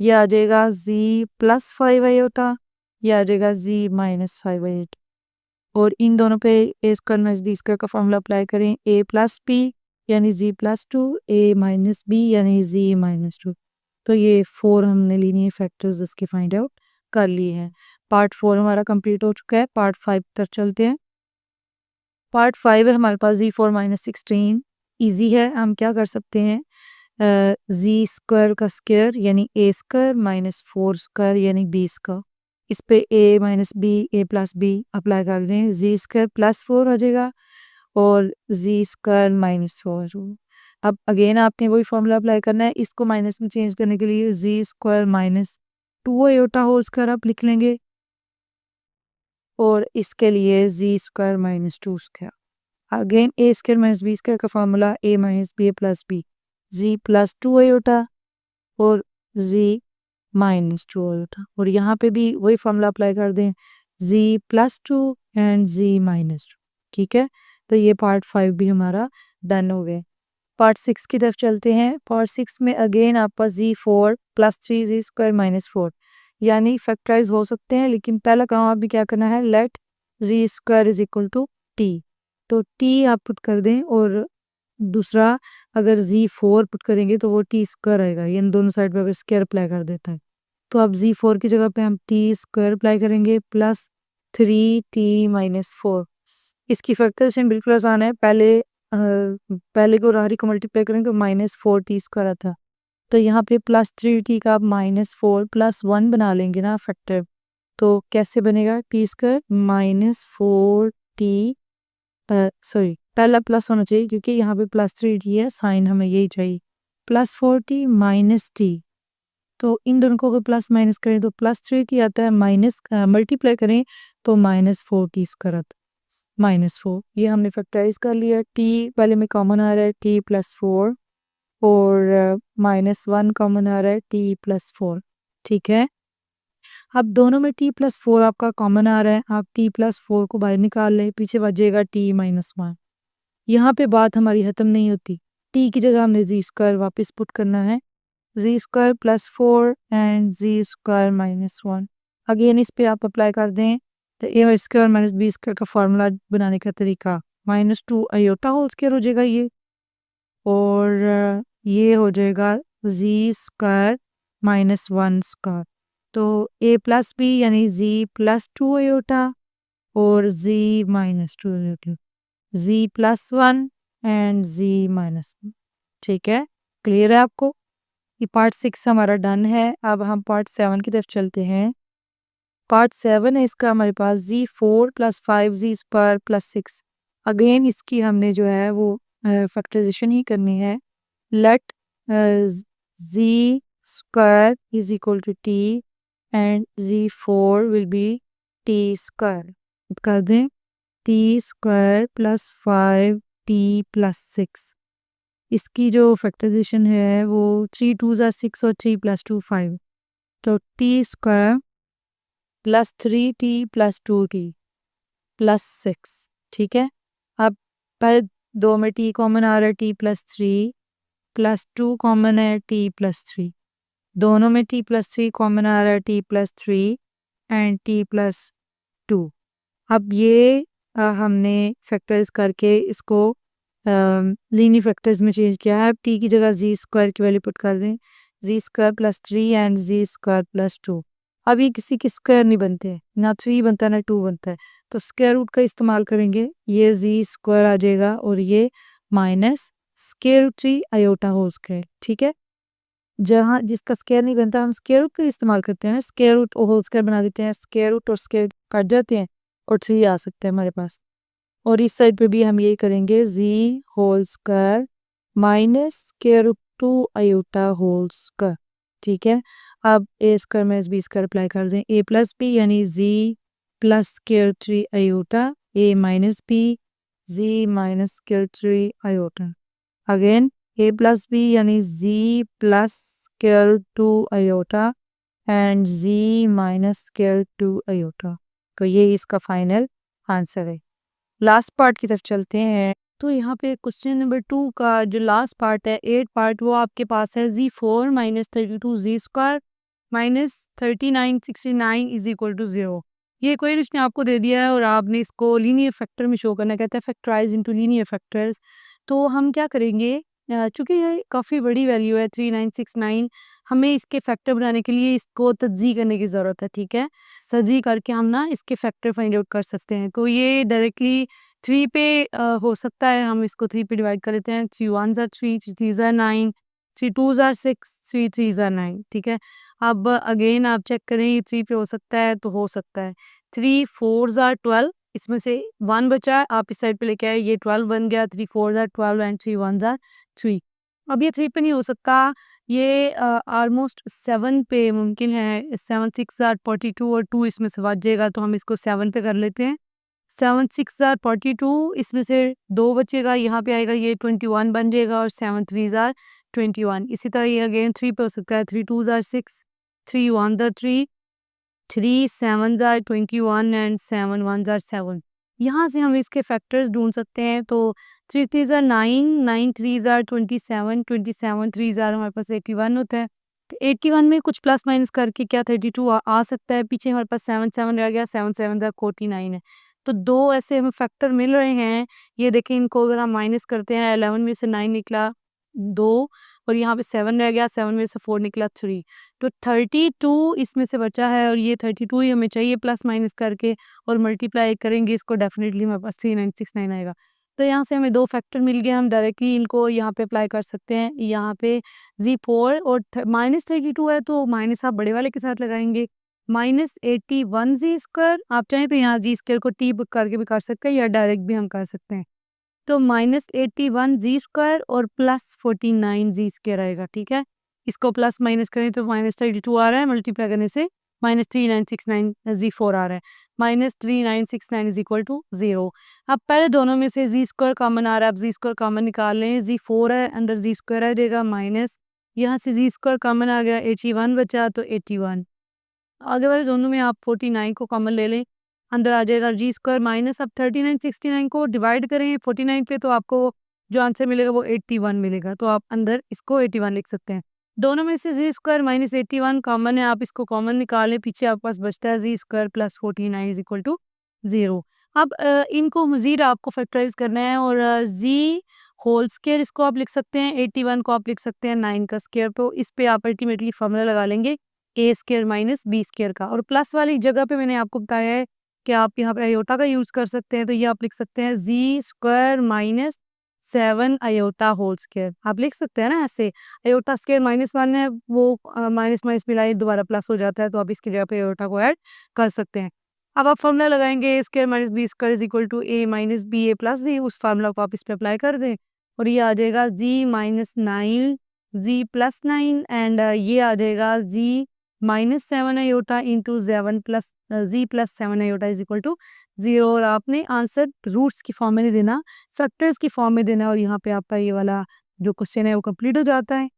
Speaker 1: ये आ जाएगा जी प्लस 5 आयोटा, ये आ जाएगा जी -5 आयोटा, और इन दोनों पे a square minus b square का फार्मूला अप्लाई करें, ए प्लस बी यानी जी प्लस 2, ए माइनस बी यानी जी -2। तो ये 4 हमने लीनियर फैक्टर्स इसके फाइंड आउट कर लिए हैं। पार्ट 4 हमारा कंप्लीट हो चुका है, पार्ट 5 तक चलते हैं। पार्ट 5 है हमारे पास z4 -16। ईजी है, हम क्या कर सकते हैं, जी स्क्वायर का स्क्वायर यानी ए स्क्वायर -4 स्क्वायर यानी बी स्क्वायर, इस पे a minus b A plus B apply कर दें, जी स्क्वायर +4 हो जाएगा और जी स्क्वायर -4। अब अगेन आपने वही फॉर्मूला अप्लाई करना है, इसको माइनस में चेंज करने के लिए z square -2 iota whole square आप लिख लेंगे और इसके लिए z square -2 square. Again a square minus b square का formula a - b plus b, z +2 iota और जी -2 आयोटा। और यहाँ पे भी वही फॉर्मूला अप्लाई कर दें, z+2 एंड z-2। ठीक है, तो ये पार्ट 5 भी हमारा डन हो गया। पार्ट 6 की तरफ चलते हैं। पार्ट 6 में अगेन आपका z4 + 3z² - 4 यानी फैक्टराइज हो सकते हैं, लेकिन पहला काम अभी क्या करना है, लेट z² = t। तो t आप पुट कर दें, और दूसरा अगर z4 पुट करेंगे तो वो t² आएगा। ये इन दोनों साइड पे स्क्वायर अप्लाई कर देता है। तो अब z4 की जगह पे हम t² अप्लाई करेंगे प्लस 3t - 4। इसकी फैक्टराइजेशन बिल्कुल आसान है। पहले को राहरी को मल्टीप्लाई करेंगे तो -4t² आता है। तो यहाँ पे प्लस 3t का आप -4 + 1 बना लेंगे ना फैक्टर, तो कैसे बनेगा, t² -4t, सॉरी पहला प्लस होना चाहिए क्योंकि यहाँ पे प्लस 3t है, साइन हमें यही चाहिए, +4t - t। तो इन दोनों को अगर प्लस माइनस करें तो +3t आता है, माइनस मल्टीप्लाई करें तो -4t² आता है, -4। ये हमने फैक्टराइज कर लिया। t पहले में कॉमन आ रहा है, t + 4, और -1 कॉमन आ रहा है, t + 4। ठीक है, अब दोनों में t + 4 आपका कॉमन आ रहा है, आप t + 4 को बाहर निकाल लें, पीछे बचेगा t - 1। यहाँ पे बात हमारी ख़त्म नहीं होती, t की जगह हमने z² वापस पुट करना है, z² + 4 एंड z² - 1। अगेन इस पे आप अप्लाई कर दें तो a² - b² का फार्मूला बनाने का तरीका, -2 आयोटा होल स्क्वायर हो जाएगा ये, और ये हो जाएगा z² - 1²। तो a + b यानी z + 2 आयोटा और z - 2 iota, z + 1 and z - 1। ठीक है, क्लियर है आपको? ये पार्ट 6 हमारा डन है। अब हम पार्ट 7 की तरफ चलते हैं। पार्ट 7 है इसका हमारे पास, z4 + 5z² + 6। अगेन इसकी हमने जो है वो फैक्टराइजेशन ही करनी है। Let z² = t and z4 will be t²। कर दें t² + 5t + 6। इसकी जो फैक्टराइजेशन है वो 3 2 ज़ा 6 और 3 + 2 5। तो t² + 3t + 2t + 6। ठीक है, अब पहले दो में t कॉमन आ रहा है, t + 3 + 2 कॉमन है, t + 3। दोनों में t + 3 कॉमन आ रहा है, t + 3 एंड t + 2। अब ये हमने फैक्टराइज करके इसको लीनियर फैक्टर्स में चेंज किया है। अब t की जगह z² की वैल्यू पुट कर दें, z² + 3 एंड z² + 2। अब ये किसी के स्क्वायर नहीं बनते, ना 3 बनता है ना 2 बनता है, तो स्क्वायर रूट का इस्तेमाल करेंगे, ये z² आ जाएगा और ये -√3 आयोटा होल स्क्वायर। ठीक है, जहाँ जिसका स्क्वायर नहीं बनता हम स्क्वायर रूट का इस्तेमाल करते हैं, स्क्वायर रूट होल स्क्वायर बना देते हैं, स्क्वायर रूट और स्क्वायर कट जाते हैं और 3 आ सकता है हमारे पास। और इस साइड पे भी हम यही करेंगे, z whole square -√2 iota whole square. ठीक है, अब a² - b² अप्लाई कर दें, a + b यानी z + √3 iota, a - b z - √3 iota. Again a + b यानी z + √2 iota and z - √2 iota. तो ये इसका फाइनल आंसर है। लास्ट पार्ट की तरफ चलते हैं। तो यहाँ पे क्वेश्चन नंबर 2 का जो लास्ट पार्ट है, 8 पार्ट, वो आपके पास है z4 - 32z² - 3969 = 0। ये इक्वेशन उसने आपको दे दिया है और आपने इसको लीनियर फैक्टर में शो करना, कहता है फैक्टराइज इनटू लीनियर फैक्टर्स। तो हम क्या करेंगे, चूँकि ये काफ़ी बड़ी वैल्यू है 3969, हमें इसके फैक्टर बनाने के लिए इसको तज्ज़ी करने की ज़रूरत है। ठीक है, तज्ज़ी करके हम ना इसके फैक्टर फाइंड आउट कर सकते हैं। तो ये डायरेक्टली 3 पे हो सकता है, हम इसको 3 पे डिवाइड कर लेते हैं। 3 1 ज़ा 3, 3 3 ज़ा 9, 3 2 ज़ा 6, 3 3 ज़ा 9। ठीक है, अब अगेन आप चेक करें, ये 3 पे हो सकता है तो हो सकता है। 3 4 ज़ा 12, इसमें से 1 बचा है, आप इस साइड पे लेके आए, ये 12 बन गया। 3 4 ज़ा 12 एंड 3 1 ज़ा 3। अब ये 3 पे नहीं हो सकता, ये ऑलमोस्ट 7 पे मुमकिन है। 7 6 ज़ा 42 और 2 इसमें से बच जाएगा, तो हम इसको 7 पे कर लेते हैं। 7 6 ज़ा 42, इसमें से 2 बचेगा, यहाँ पे आएगा, ये 21 बन जाएगा और 7 3 ज़ा 21। इसी तरह ये अगेन 3 पे हो सकता है। 3 2 ज़ा 6, 3 1 ज़ा 3, 3 7 ज़ा 21 एंड 7 1 ज़ा 7। यहाँ से हम इसके फैक्टर्स ढूँढ सकते हैं। तो 3 3 ज़ा 9, 9 3 ज़ा 27, 27 3 ज़ा हमारे पास 81 होता है। तो 81 में कुछ प्लस माइनस करके क्या 32 आ सकता है। पीछे हमारे पास 7 7 रह गया, 7 7 ज़ा 49 है। तो 2 ऐसे हमें फैक्टर मिल रहे हैं। ये देखें, इनको अगर हम माइनस करते हैं, 11 में से 9 निकला 2 और यहाँ पे 7 रह गया, 7 में से 4 निकला 3। तो 32 इसमें से बचा है और ये 32 ही हमें चाहिए प्लस माइनस करके, और मल्टीप्लाई करेंगे इसको, डेफिनेटली हमारे पास 3969 आएगा। तो यहाँ से हमें 2 फैक्टर मिल गए, हम डायरेक्टली इनको यहाँ पे अप्लाई कर सकते हैं। यहाँ पे Z4 और -32 है तो माइनस आप बड़े वाले के साथ लगाएंगे। -81 जी स्क्वायर, आप चाहें तो यहाँ जी स्क्वायर को टी बुक करके भी कर सकते हैं या डायरेक्ट भी हम कर सकते हैं। तो -81 जी स्क्वायर और +49 जी स्क्वायर आएगा, ठीक है। इसको प्लस माइनस करें तो -32 आ रहा है, मल्टीप्लाई करने से -3969 Z4 आ रहा है। -3969 इज इक्वल टू 0। अब पहले दोनों में से जी स्क्वायर कॉमन आ रहा है, अब जी स्क्वायर कॉमन निकाल लें। Z4 है, अंदर जी स्क्वायर आ जाएगा, माइनस यहाँ से जी स्क्वायर कॉमन आ गया, 81 बचा तो 81। आगे वाले दोनों में आप 49 को कॉमन ले लें, अंदर आ जाएगा जी स्क्वायर माइनस। अब 39 69 को डिवाइड करें 49 पे तो आपको जो आंसर मिलेगा वो 81 मिलेगा। तो आप अंदर इसको 81 लिख सकते हैं। दोनों में से जी स्क्वायर माइनस 81 कॉमन है, आप इसको कॉमन निकालें, पीछे आपके पास बचता है z square plus 49 is equal to 0। अब इनको मज़ीद आपको फैक्टराइज करना है और जी होल स्क्वायर इसको आप लिख सकते हैं, 81 को आप लिख सकते हैं 9 का स्क्वायर। तो इस पे आप अल्टीमेटली फॉर्मूला लगा लेंगे ए स्क्वायर माइनस बी स्क्वायर का। और प्लस वाली जगह पे मैंने आपको बताया है कि आप यहाँ पे आयोटा का यूज़ कर सकते हैं। तो ये आप लिख सकते हैं z square minus 7 iota whole square, आप लिख सकते हैं ना ऐसे। आयोटा स्क्वायर -1 है, वो माइनस माइनस मिलाए दोबारा प्लस हो जाता है, तो आप इसकी जगह पे आयोटा को ऐड कर सकते हैं। अब आप फॉर्मूला लगाएंगे a square minus b square is equal to a minus b A plus d. उस फार्मूला को आप इस पे अप्लाई कर दें और ये आ जाएगा जी -9 जी प्लस 9 एंड ये आ जाएगा z -7 iota into 7 plus z plus 7 iota is equal to 0। और आपने आंसर रूट्स की फॉर्म में नहीं देना, फैक्टर्स की फॉर्म में देना, और यहाँ पे आपका ये वाला जो क्वेश्चन है वो कंप्लीट हो जाता है।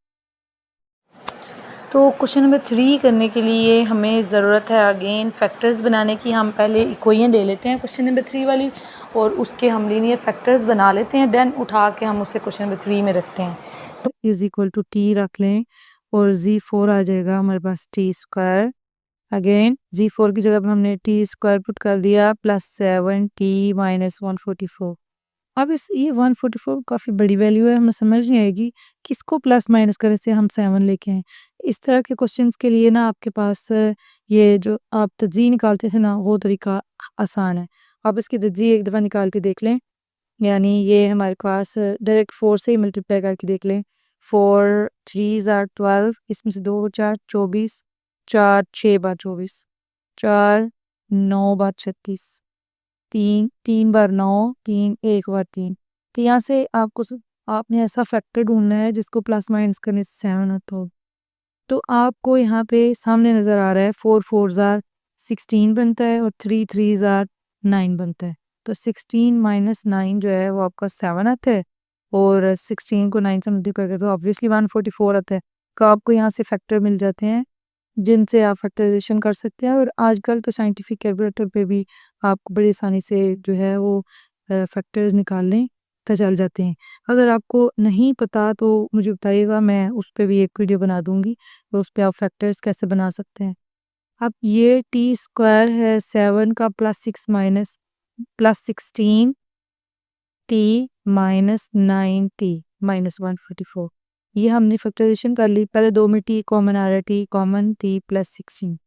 Speaker 1: तो क्वेश्चन नंबर 3 करने के लिए हमें ज़रूरत है अगेन फैक्टर्स बनाने की। हम पहले इक्वेशन ले लेते हैं क्वेश्चन नंबर 3 वाली, और उसके हम लीनियर फैक्टर्स बना लेते हैं, देन उठा के हम उसे क्वेश्चन नंबर 3 में रखते हैं। तो इज इक्वल टू टी रख लें और Z4 आ जाएगा हमारे पास टी स्क्वायर। अगेन Z4 की जगह पर हमने टी स्क्वायर पुट कर दिया प्लस 7 टी माइनस 144। अब इस ये 144 काफ़ी बड़ी वैल्यू है, हमें समझ नहीं आएगी किसको प्लस माइनस करने से हम 7 लेके आएँ। इस तरह के क्वेश्चंस के लिए ना आपके पास ये जो आप तज्ज़ी निकालते थे ना वो तरीका आसान है। आप इसकी तज्ज़ी एक दफ़ा निकाल के देख लें, यानी ये हमारे पास डायरेक्ट 4 से ही मल्टीप्लाई करके देख लें। 4 3 आर 12, इसमें से 2 4 24, 4 6 बार 24, 4 9 बार 36, 3 3 बार 9, 3 1 बार 3। तो यहाँ से आपने ऐसा फैक्टर ढूंढना है जिसको प्लस माइनस करने से 7 आता हो। तो आपको यहाँ पे सामने नज़र आ रहा है 4 4 ज़ार 16 बनता है और 3 3 ज़ार 9 बनता है। तो 16 माइनस 9 जो है वो आपका 7 आता है, और 16 को 9 से मल्टीप्लाई करते तो ऑब्वियसली 144 आता है। तो आपको यहाँ से फैक्टर मिल जाते हैं जिनसे आप फैक्टराइजेशन कर सकते हैं, और आजकल तो साइंटिफिक कैलकुलेटर पे भी आपको बड़ी आसानी से जो है वो फैक्टर्स निकालने पता चल जाते हैं। अगर आपको नहीं पता तो मुझे बताइएगा, मैं उस पे भी एक वीडियो बना दूँगी, तो उस पे आप फैक्टर्स कैसे बना सकते हैं। अब ये टी स्क्वायर है 7 का plus 6 minus plus 16 T minus 9 T minus 144, ये हमने फैक्टराइजेशन कर ली। पहले 2 में टी कॉमन आ रहा है, टी कॉमन टी प्लस 16,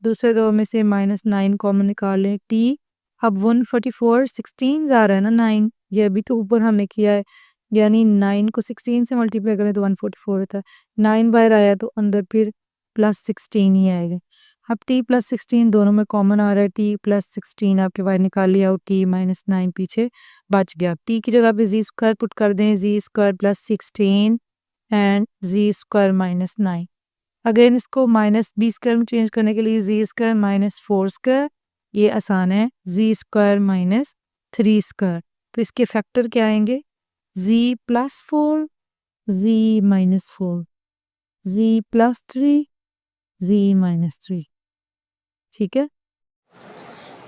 Speaker 1: दूसरे 2 में से -9 कॉमन निकाल लें टी। अब 144 16 आ रहा है ना 9, ये अभी तो ऊपर हमने किया है, यानी 9 को 16 से मल्टीप्लाई करें तो 144 होता है। 9 बाहर आया तो अंदर फिर प्लस 16 ही आएगा। अब टी प्लस 16 दोनों में कॉमन आ रहा है, टी प्लस 16 आपके बाहर निकाल लिया और टी माइनस 9 पीछे बच गया। टी की जगह पे जी स्क्वायर पुट कर दें, z square plus 16 and z square minus 9। Again इसको माइनस बी स्क्वायर में चेंज करने के लिए जी स्क्वायर माइनस 4 स्क्वायर, ये आसान है, जी स्क्वायर माइनस 3 स्क्वायर। तो इसके फैक्टर क्या आएंगे, जी प्लस 4, जी माइनस 4, जी प्लस 3, z माइनस 3। ठीक है।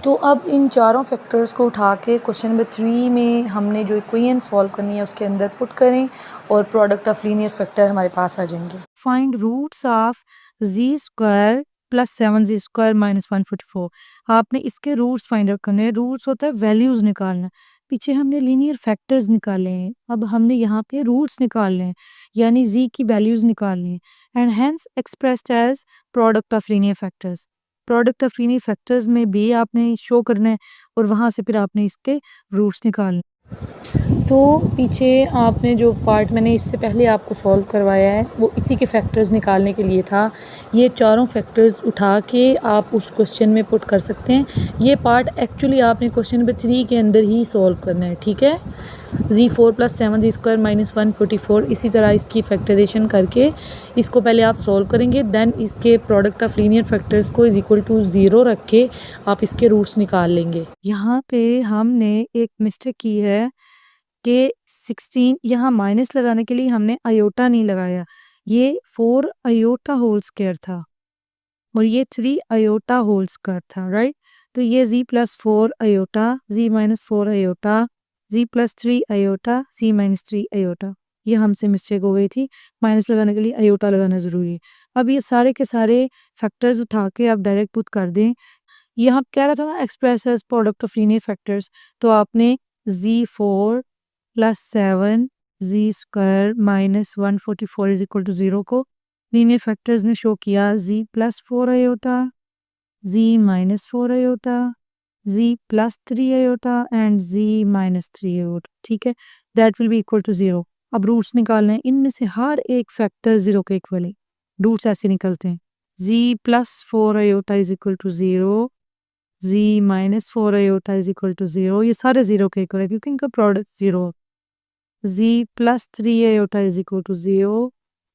Speaker 2: तो अब इन चारों फैक्टर्स को उठा के क्वेश्चन नंबर 3 में हमने जो इक्वेशन सॉल्व करनी है उसके अंदर पुट करें और प्रोडक्ट ऑफ लीनियर फैक्टर हमारे पास आ जाएंगे।
Speaker 1: Find roots of z square plus 7z square minus 144। आपने इसके रूट्स फाइंड आउट करने हैं। रूट्स होता है वैल्यूज निकालना। पीछे हमने लीनियर फैक्टर्स निकाले हैं, अब हमने यहाँ पे रूट्स निकालने हैं, यानी z की वैल्यूज निकालनी है and hence expressed as product of linear factors. Product of linear factors में भी आपने शो करना है और वहाँ से फिर आपने इसके रूट्स निकालने।
Speaker 2: तो पीछे आपने जो पार्ट मैंने इससे पहले आपको सॉल्व करवाया है वो इसी के फैक्टर्स निकालने के लिए था। ये चारों फैक्टर्स उठा के आप उस क्वेश्चन में पुट कर सकते हैं। ये पार्ट एक्चुअली आपने क्वेश्चन नंबर 3 के अंदर ही सॉल्व करना है, ठीक है। z4 plus 7z square minus 144, इसी तरह इसकी फैक्टराइजेशन करके इसको पहले आप सॉल्व करेंगे, देन इसके प्रोडक्ट ऑफ लीनियर फैक्टर्स को इज इक्वल टू 0 रख के आप इसके रूट्स निकाल लेंगे।
Speaker 1: यहाँ पे हमने एक मिस्टेक की है कि 16 यहाँ माइनस लगाने के लिए हमने अयोटा नहीं लगाया। ये 4 अयोटा होल स्क्वायर था और ये 3 अयोटा होल स्क्वायर था, राइट। तो ये z plus 4 iota, z minus 4 iota, z plus 3 iota, z minus 3 iota, ये हमसे मिस्टेक हो गई थी। माइनस लगाने के लिए अयोटा लगाना ज़रूरी है। अब ये सारे के सारे फैक्टर्स उठा के आप डायरेक्ट पुट कर दें। यहाँ कह रहा था ना express as product of linear factors, तो आपने z4 plus 7 z square minus 144 is equal to 0 को लीनियर फैक्टर्स ने शो किया z plus 4 iota, z minus 4 iota, z plus 3 iota and z minus 3 iota, ठीक है। That will be equal to 0। अब roots निकालना है, इनमें से हर एक फैक्टर 0 के इक्वल है। रूट्स ऐसे निकलते हैं, z plus 4 iota is equal to 0, z minus 4 iota is equal to 0, ये सारे 0 के इक्वल है क्योंकि इनका product 0। z plus 3 iota is equal to 0,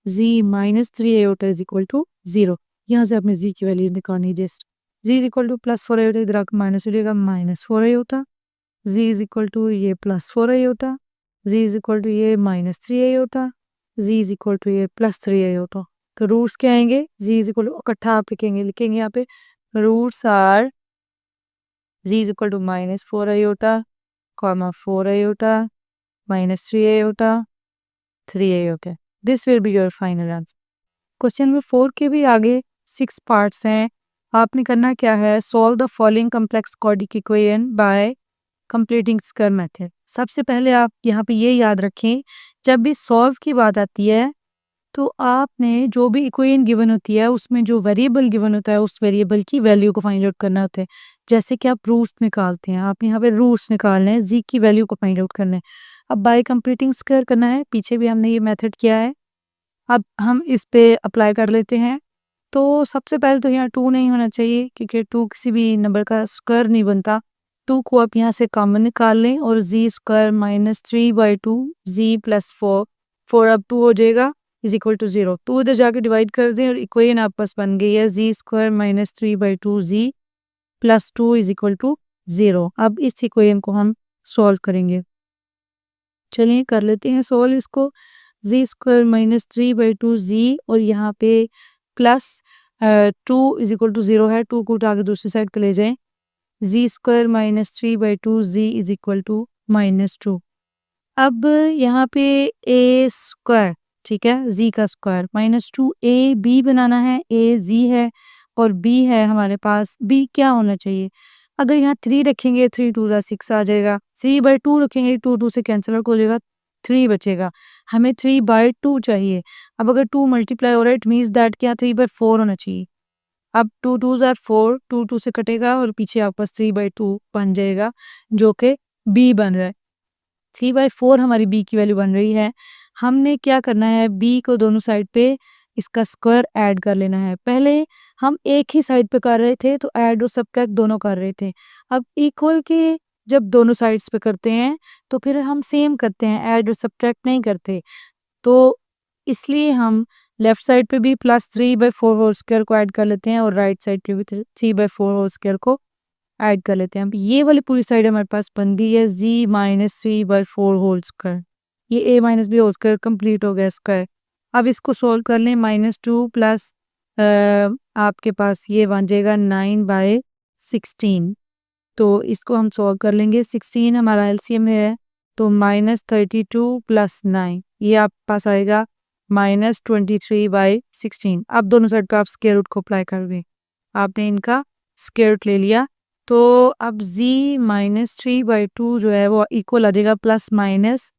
Speaker 1: z minus 3 iota is equal to 0। यहाँ से आपने z की वैल्यू निकालनी है just. z is equal to plus 4 iota, इधर आकर माइनस हो जाएगा, minus 4 iota. z is equal to ये plus 4 iota, z is equal to ये minus 3 iota, z is equal to ये प्लस 3 अयोटा। तो रूट्स क्या आएंगे, z इज इक्वल टू इकट्ठा आप लिखेंगे यहाँ पे roots are z is equal to minus 4 iota, comma 4 iota, minus 3 iota, 3 iota. This will be your final answer. Question number 4 के भी आगे 6 पार्ट्स हैं। आपने करना क्या है, solve the following complex quadratic equation by completing square method. सबसे पहले आप यहाँ पे ये याद रखें, जब भी सॉल्व की बात आती है तो आपने जो भी इक्वेशन गिवन होती है उसमें जो वेरिएबल गिवन होता है उस वेरिएबल की वैल्यू को फाइंड आउट करना होता है। जैसे कि आप रूट्स निकालते हैं, आप यहाँ पे रूट्स निकालने हैं, जी की वैल्यू को फाइंड आउट करना है। अब बाय कंप्लीटिंग स्क्वायर करना है, पीछे भी हमने ये मेथड किया है, अब हम इस पे अप्लाई कर लेते हैं। तो सबसे पहले तो यहाँ 2 नहीं होना चाहिए क्योंकि 2 किसी भी नंबर का स्क्वायर नहीं बनता। 2 को आप यहाँ से कॉमन निकाल लें और जी स्क्वायर माइनस 3/2 जी प्लस 4, 4 अब 2 हो जाएगा इज इक्वल टू 0। 2 इधर जाके डिवाइड कर दें और इक्वेशन आप पास बन गई है z square minus 3/2 z plus 2 is equal to 0। अब इस इक्वेशन को हम सॉल्व करेंगे। चलिए कर लेते हैं सॉल्व इसको। जी स्क्वायर माइनस 3/2 जी और यहाँ पे प्लस 2 इज इक्वल टू 0 है, 2 को उठा के दूसरी साइड पे ले जाएं। Z square minus 3/2 z is equal to -2। अब यहाँ पे ए स्क्वायर, ठीक है, जी का स्क्वायर -2 ए बी बनाना है, ए जी है और बी है हमारे पास। बी क्या होना चाहिए, अगर यहाँ 3 रखेंगे 3 2 जा 6 आ जाएगा, 3/2 रखेंगे 2 2 से कैंसिल आउट हो जाएगा, 3 बचेगा। हमें 3/2 चाहिए। अब अगर 2 मल्टीप्लाई हो रहा है इट मीन्स दैट क्या 3/4 होना चाहिए। अब 2 2 आर 4, 2 2 से कटेगा और पीछे आपके पास 3/2 बन जाएगा जो कि बी बन रहा है। 3/4 हमारी बी की वैल्यू बन रही है। हमने क्या करना है, बी को दोनों साइड पे इसका स्क्वायर ऐड कर लेना है। पहले हम एक ही साइड पे कर रहे थे तो ऐड और सब्ट्रैक्ट दोनों कर रहे थे। अब इक्वल के जब दोनों साइड्स पे करते हैं तो फिर हम सेम करते हैं, ऐड और सब्ट्रैक्ट नहीं करते। तो इसलिए हम लेफ्ट साइड पे भी +3/4 होल स्क्वायर को ऐड कर लेते हैं और राइट साइड पे भी 3/4 होल स्क्वायर को ऐड कर लेते हैं। अब ये वाली पूरी साइड हमारे पास बन गई है जी माइनस 3/4 होल स्क्वायर। ये a minus B whole square complete हो गया स्क्वायर। अब इसको सोल्व कर लें, -2 प्लस आपके पास ये बन जाएगा 9/16। तो इसको हम सॉल्व कर लेंगे। 16 हमारा एलसीएम है, तो -32 + 9 ये आपके पास आएगा -23/16। अब दोनों साइड पे आप स्क्वायर रूट को अप्लाई कर दें। आपने इनका स्क्वायर रूट ले लिया, तो अब z -3/2 जो है वो इक्वल आ जाएगा प्लस माइनस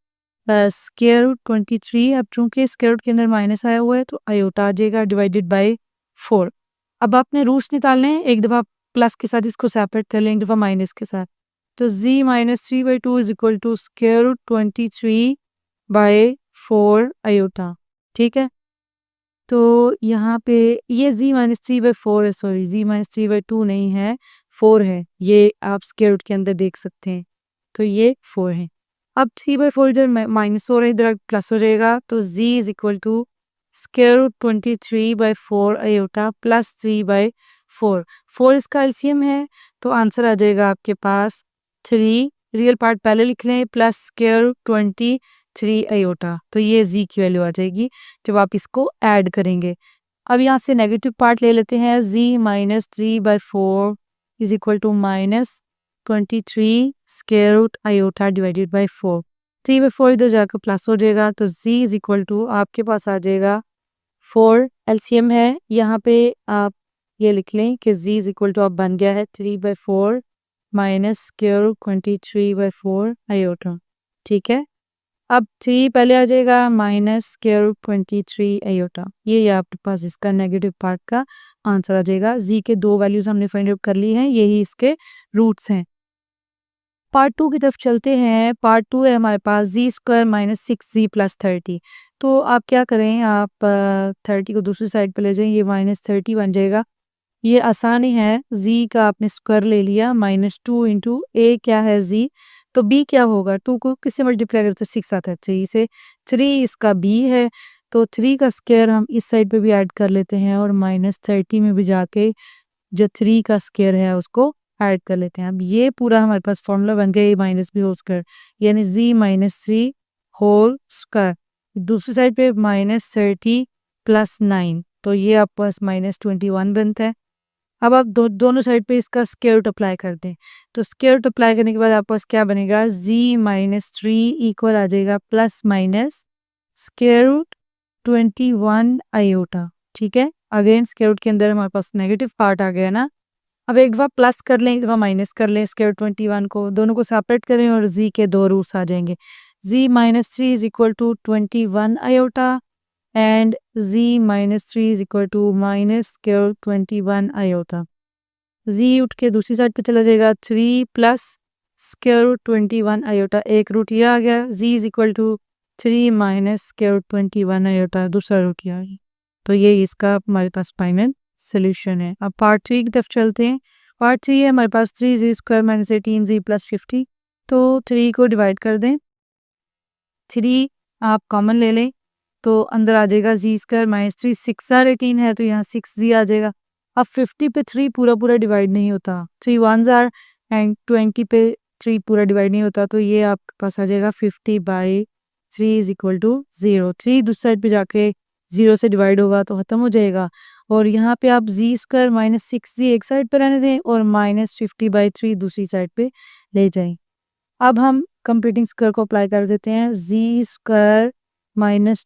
Speaker 1: स्क्वायर रूट 23। अब चूंकि स्क्वायर रूट के अंदर माइनस आया हुआ है तो आयोटा आ जाएगा डिवाइडेड बाय 4। अब आपने रूट्स निकालने हैं, एक दफ़ा प्लस के साथ इसको सेपरेट कर लें, एक दफ़ा माइनस के साथ। तो z -3/2 is equal to square root 23/4 iota. ठीक है, तो यहाँ पे ये z -3/4 है, सॉरी z -3/2 नहीं है, 4 है। ये आप स्क्वायर रूट के अंदर देख सकते हैं, तो ये 4 है। अब 3/4 इधर माइनस हो रहा है, इधर प्लस हो जाएगा, तो z is equal to square root 23/4 iota plus 3/4। 4 इसका एलसीएम है, तो आंसर आ जाएगा आपके पास 3। रियल पार्ट पहले लिख लें, प्लस स्क्वायर रूट 23 आयोटा, तो ये z की वैल्यू आ जाएगी जब आप इसको ऐड करेंगे। अब यहाँ से नेगेटिव पार्ट ले लेते हैं, z -3/4 is equal to -23 square root iota divided by 4। 3/4 इधर जाकर प्लस हो जाएगा, तो z इज इक्वल टू आपके पास आ जाएगा 4। एलसीएम है, यहाँ पे आप ये लिख लें कि z इज इक्वल टू अब बन गया है 3/4 माइनस स्क्वायर रूट 23/4 आयोटा। ठीक है, अब 3 पहले आ जाएगा माइनस स्क्वायर रूट 23 आयोटा। ये आपके पास इसका नेगेटिव पार्ट का आंसर आ जाएगा। z के 2 वैल्यूज हमने फाइंड आउट कर ली हैं, यही इसके रूट्स हैं। पार्ट 2 की तरफ चलते हैं। पार्ट 2 है हमारे पास z² - 6z + 30। तो आप क्या करें, आप 30 को दूसरी साइड पे ले जाएं, ये -30 बन जाएगा। ये आसान ही है, z का आपने स्क्वायर ले लिया, -2 इंटू a क्या है z, तो b क्या होगा, 2 को किससे मल्टीप्लाई करते हैं, 6 आता है 3 से, 3 इसका b है, तो 3 का स्क्वायर हम इस साइड पे भी ऐड कर लेते हैं और -30 में भी जाके जो 3 का स्क्वायर है उसको ऐड कर लेते हैं। अब ये पूरा हमारे पास फॉर्मूला बन गया, a minus b whole square, यानी z -3 होल स्क्वायर। दूसरी साइड पे -30 + 9, तो ये आपके पास -21 बनता है। अब आप दोनों साइड पे इसका स्क्वायर रूट अप्लाई कर दें, तो स्क्वायर रूट अप्लाई करने के बाद आपके पास क्या बनेगा, z -3 इक्वल आ जाएगा plus minus square root 21 iota. ठीक है, अगेन स्क्वायर रूट के अंदर हमारे पास नेगेटिव पार्ट आ गया ना। अब एक दफ़ा प्लस कर लें, एक दफ़ा माइनस कर लें, स्क्वायर 21 को दोनों को सेपरेट करें और z के 2 रूट्स आ जाएंगे। z -3 is equal to 21 iota and z -3 is equal to minus square 21 iota. z उठ के दूसरी साइड पे चला जाएगा, 3 प्लस स्क्वायर रूट 21 आयोटा, एक रूट ये आ गया, z is equal to 3 minus square root 21 iota, दूसरा रूट ये आ गया। तो ये इसका हमारे पास फाइनल सोल्यूशन है। अब पार्ट 3 की तरफ चलते हैं। पार्ट 3 है हमारे पास 3z² - 18z + 50। तो 3 को डिवाइड कर दें, 3 आप कॉमन ले लें, तो अंदर आ जाएगा z² - 3, 6 * 18 है तो यहाँ 6z आ जाएगा। अब 50 पे 3 पूरा डिवाइड नहीं होता, 3 1s are एंड 20 पे 3 पूरा डिवाइड नहीं होता, तो ये आपके पास आ जाएगा 50/3 इज इक्वल टू 0। 3 दूसरी साइड पे जाके 0 से डिवाइड होगा तो ख़त्म हो जाएगा। और यहाँ पे आप z² - 6z एक साइड पे रहने दें और -50/3 दूसरी साइड पे ले जाएं। अब हम कंप्यूटिंग स्क्वायर को अप्लाई कर देते हैं, z² -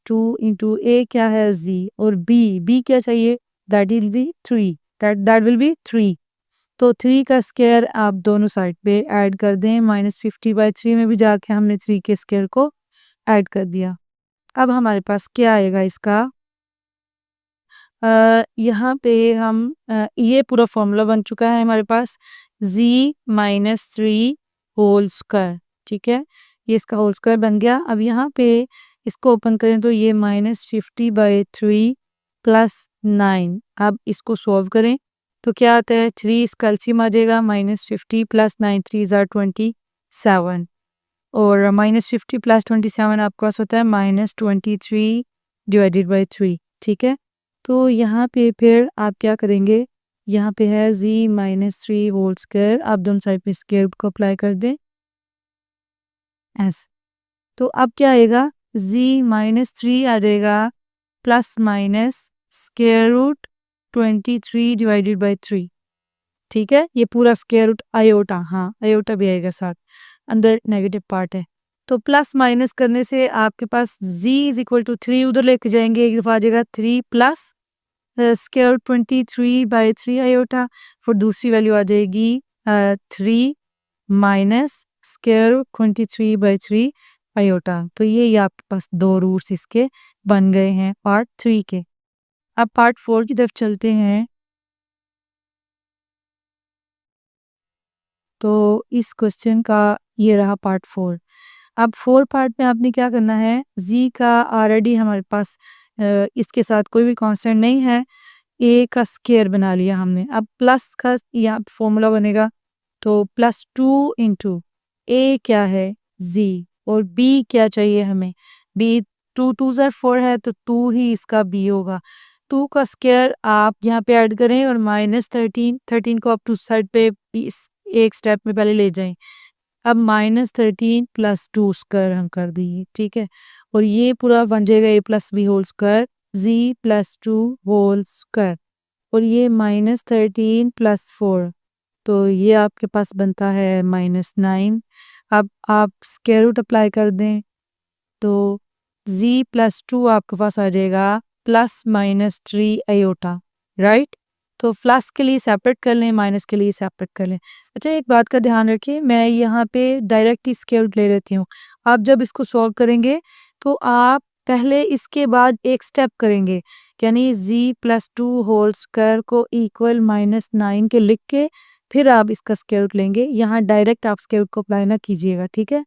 Speaker 1: 2 इंटू a क्या है z, और b क्या चाहिए, that is the 3, that will B 3। तो 3 का स्क्वायर आप दोनों साइड पे ऐड कर दें, -50/3 में भी जाके हमने 3 के स्क्वायर को ऐड कर दिया। अब हमारे पास क्या आएगा इसका, यहाँ पे हम ये पूरा फॉर्मूला बन चुका है हमारे पास, z -3 होल स्क्वायर। ठीक है, ये इसका होल स्क्वायर बन गया। अब यहाँ पे इसको ओपन करें तो ये -50/3 + 9। अब इसको सॉल्व करें तो क्या आता है, 3 इसका एलसीएम आ जाएगा, -50 + 9 3 = 27, और -50 + 27 आपके पास होता है -23 डिवाइडेड बाय 3। ठीक है, तो यहाँ पे फिर आप क्या करेंगे, यहाँ पे है z -3 होल स्क्वायर, आप दोनों साइड पे स्क्वायर रूट को अप्लाई कर दें ऐसे। तो अब क्या आएगा, z -3 आ जाएगा plus minus square root 23 divided by 3, ठीक है। ये पूरा स्क्वायर रूट आयोटा, हाँ आयोटा भी आएगा साथ, अंदर नेगेटिव पार्ट है। तो प्लस माइनस करने से आपके पास z इज इक्वल टू 3 उधर लेके जाएंगे, एक दफ़ा आ जाएगा 3 plus square root 23 by 3 iota, फिर दूसरी वैल्यू आ जाएगी 3 minus square root 23 by 3 iota. तो ये आपके पास दो रूट्स इसके बन गए हैं पार्ट 3 के। अब पार्ट 4 की तरफ चलते हैं। तो इस क्वेश्चन का ये रहा पार्ट 4। अब 4 पार्ट में आपने क्या करना है, z का ऑलरेडी हमारे पास इसके साथ कोई भी कांस्टेंट नहीं है, a का स्क्वायर बना लिया हमने। अब प्लस का यहाँ फॉर्मूला बनेगा, तो प्लस 2 इंटू a क्या है z, और b क्या चाहिए हमें, b 2 2 ज़र 4 है तो 2 ही इसका b होगा। 2 का स्क्वायर आप यहाँ पे ऐड करें और माइनस 13 को आप टू साइड पे एक स्टेप में पहले ले जाएं। अब माइनस 13 प्लस 2 स्क्वायर हम कर दिए, ठीक है। और ये पूरा बन जाएगा a plus B whole square z plus 2 whole square, और ये माइनस 13 प्लस 4, तो ये आपके पास बनता है माइनस 9। अब आप स्क्वायर रूट अप्लाई कर दें तो z प्लस 2 आपके पास आ जाएगा प्लस माइनस 3 आयोटा, राइट। तो प्लस के लिए सेपरेट कर लें, माइनस के लिए सेपरेट कर लें। अच्छा, एक बात का ध्यान रखिए, मैं यहाँ पे डायरेक्ट ही स्क्वायर रूट ले लेती हूँ। आप जब इसको सॉल्व करेंगे तो आप पहले इसके बाद एक स्टेप करेंगे, यानी z प्लस 2 होल स्क्वायर को इक्वल माइनस 9 के लिख के फिर आप इसका स्क्वायर रूट लेंगे। यहाँ डायरेक्ट आप स्क्वायर रूट को अप्लाई ना कीजिएगा, ठीक है।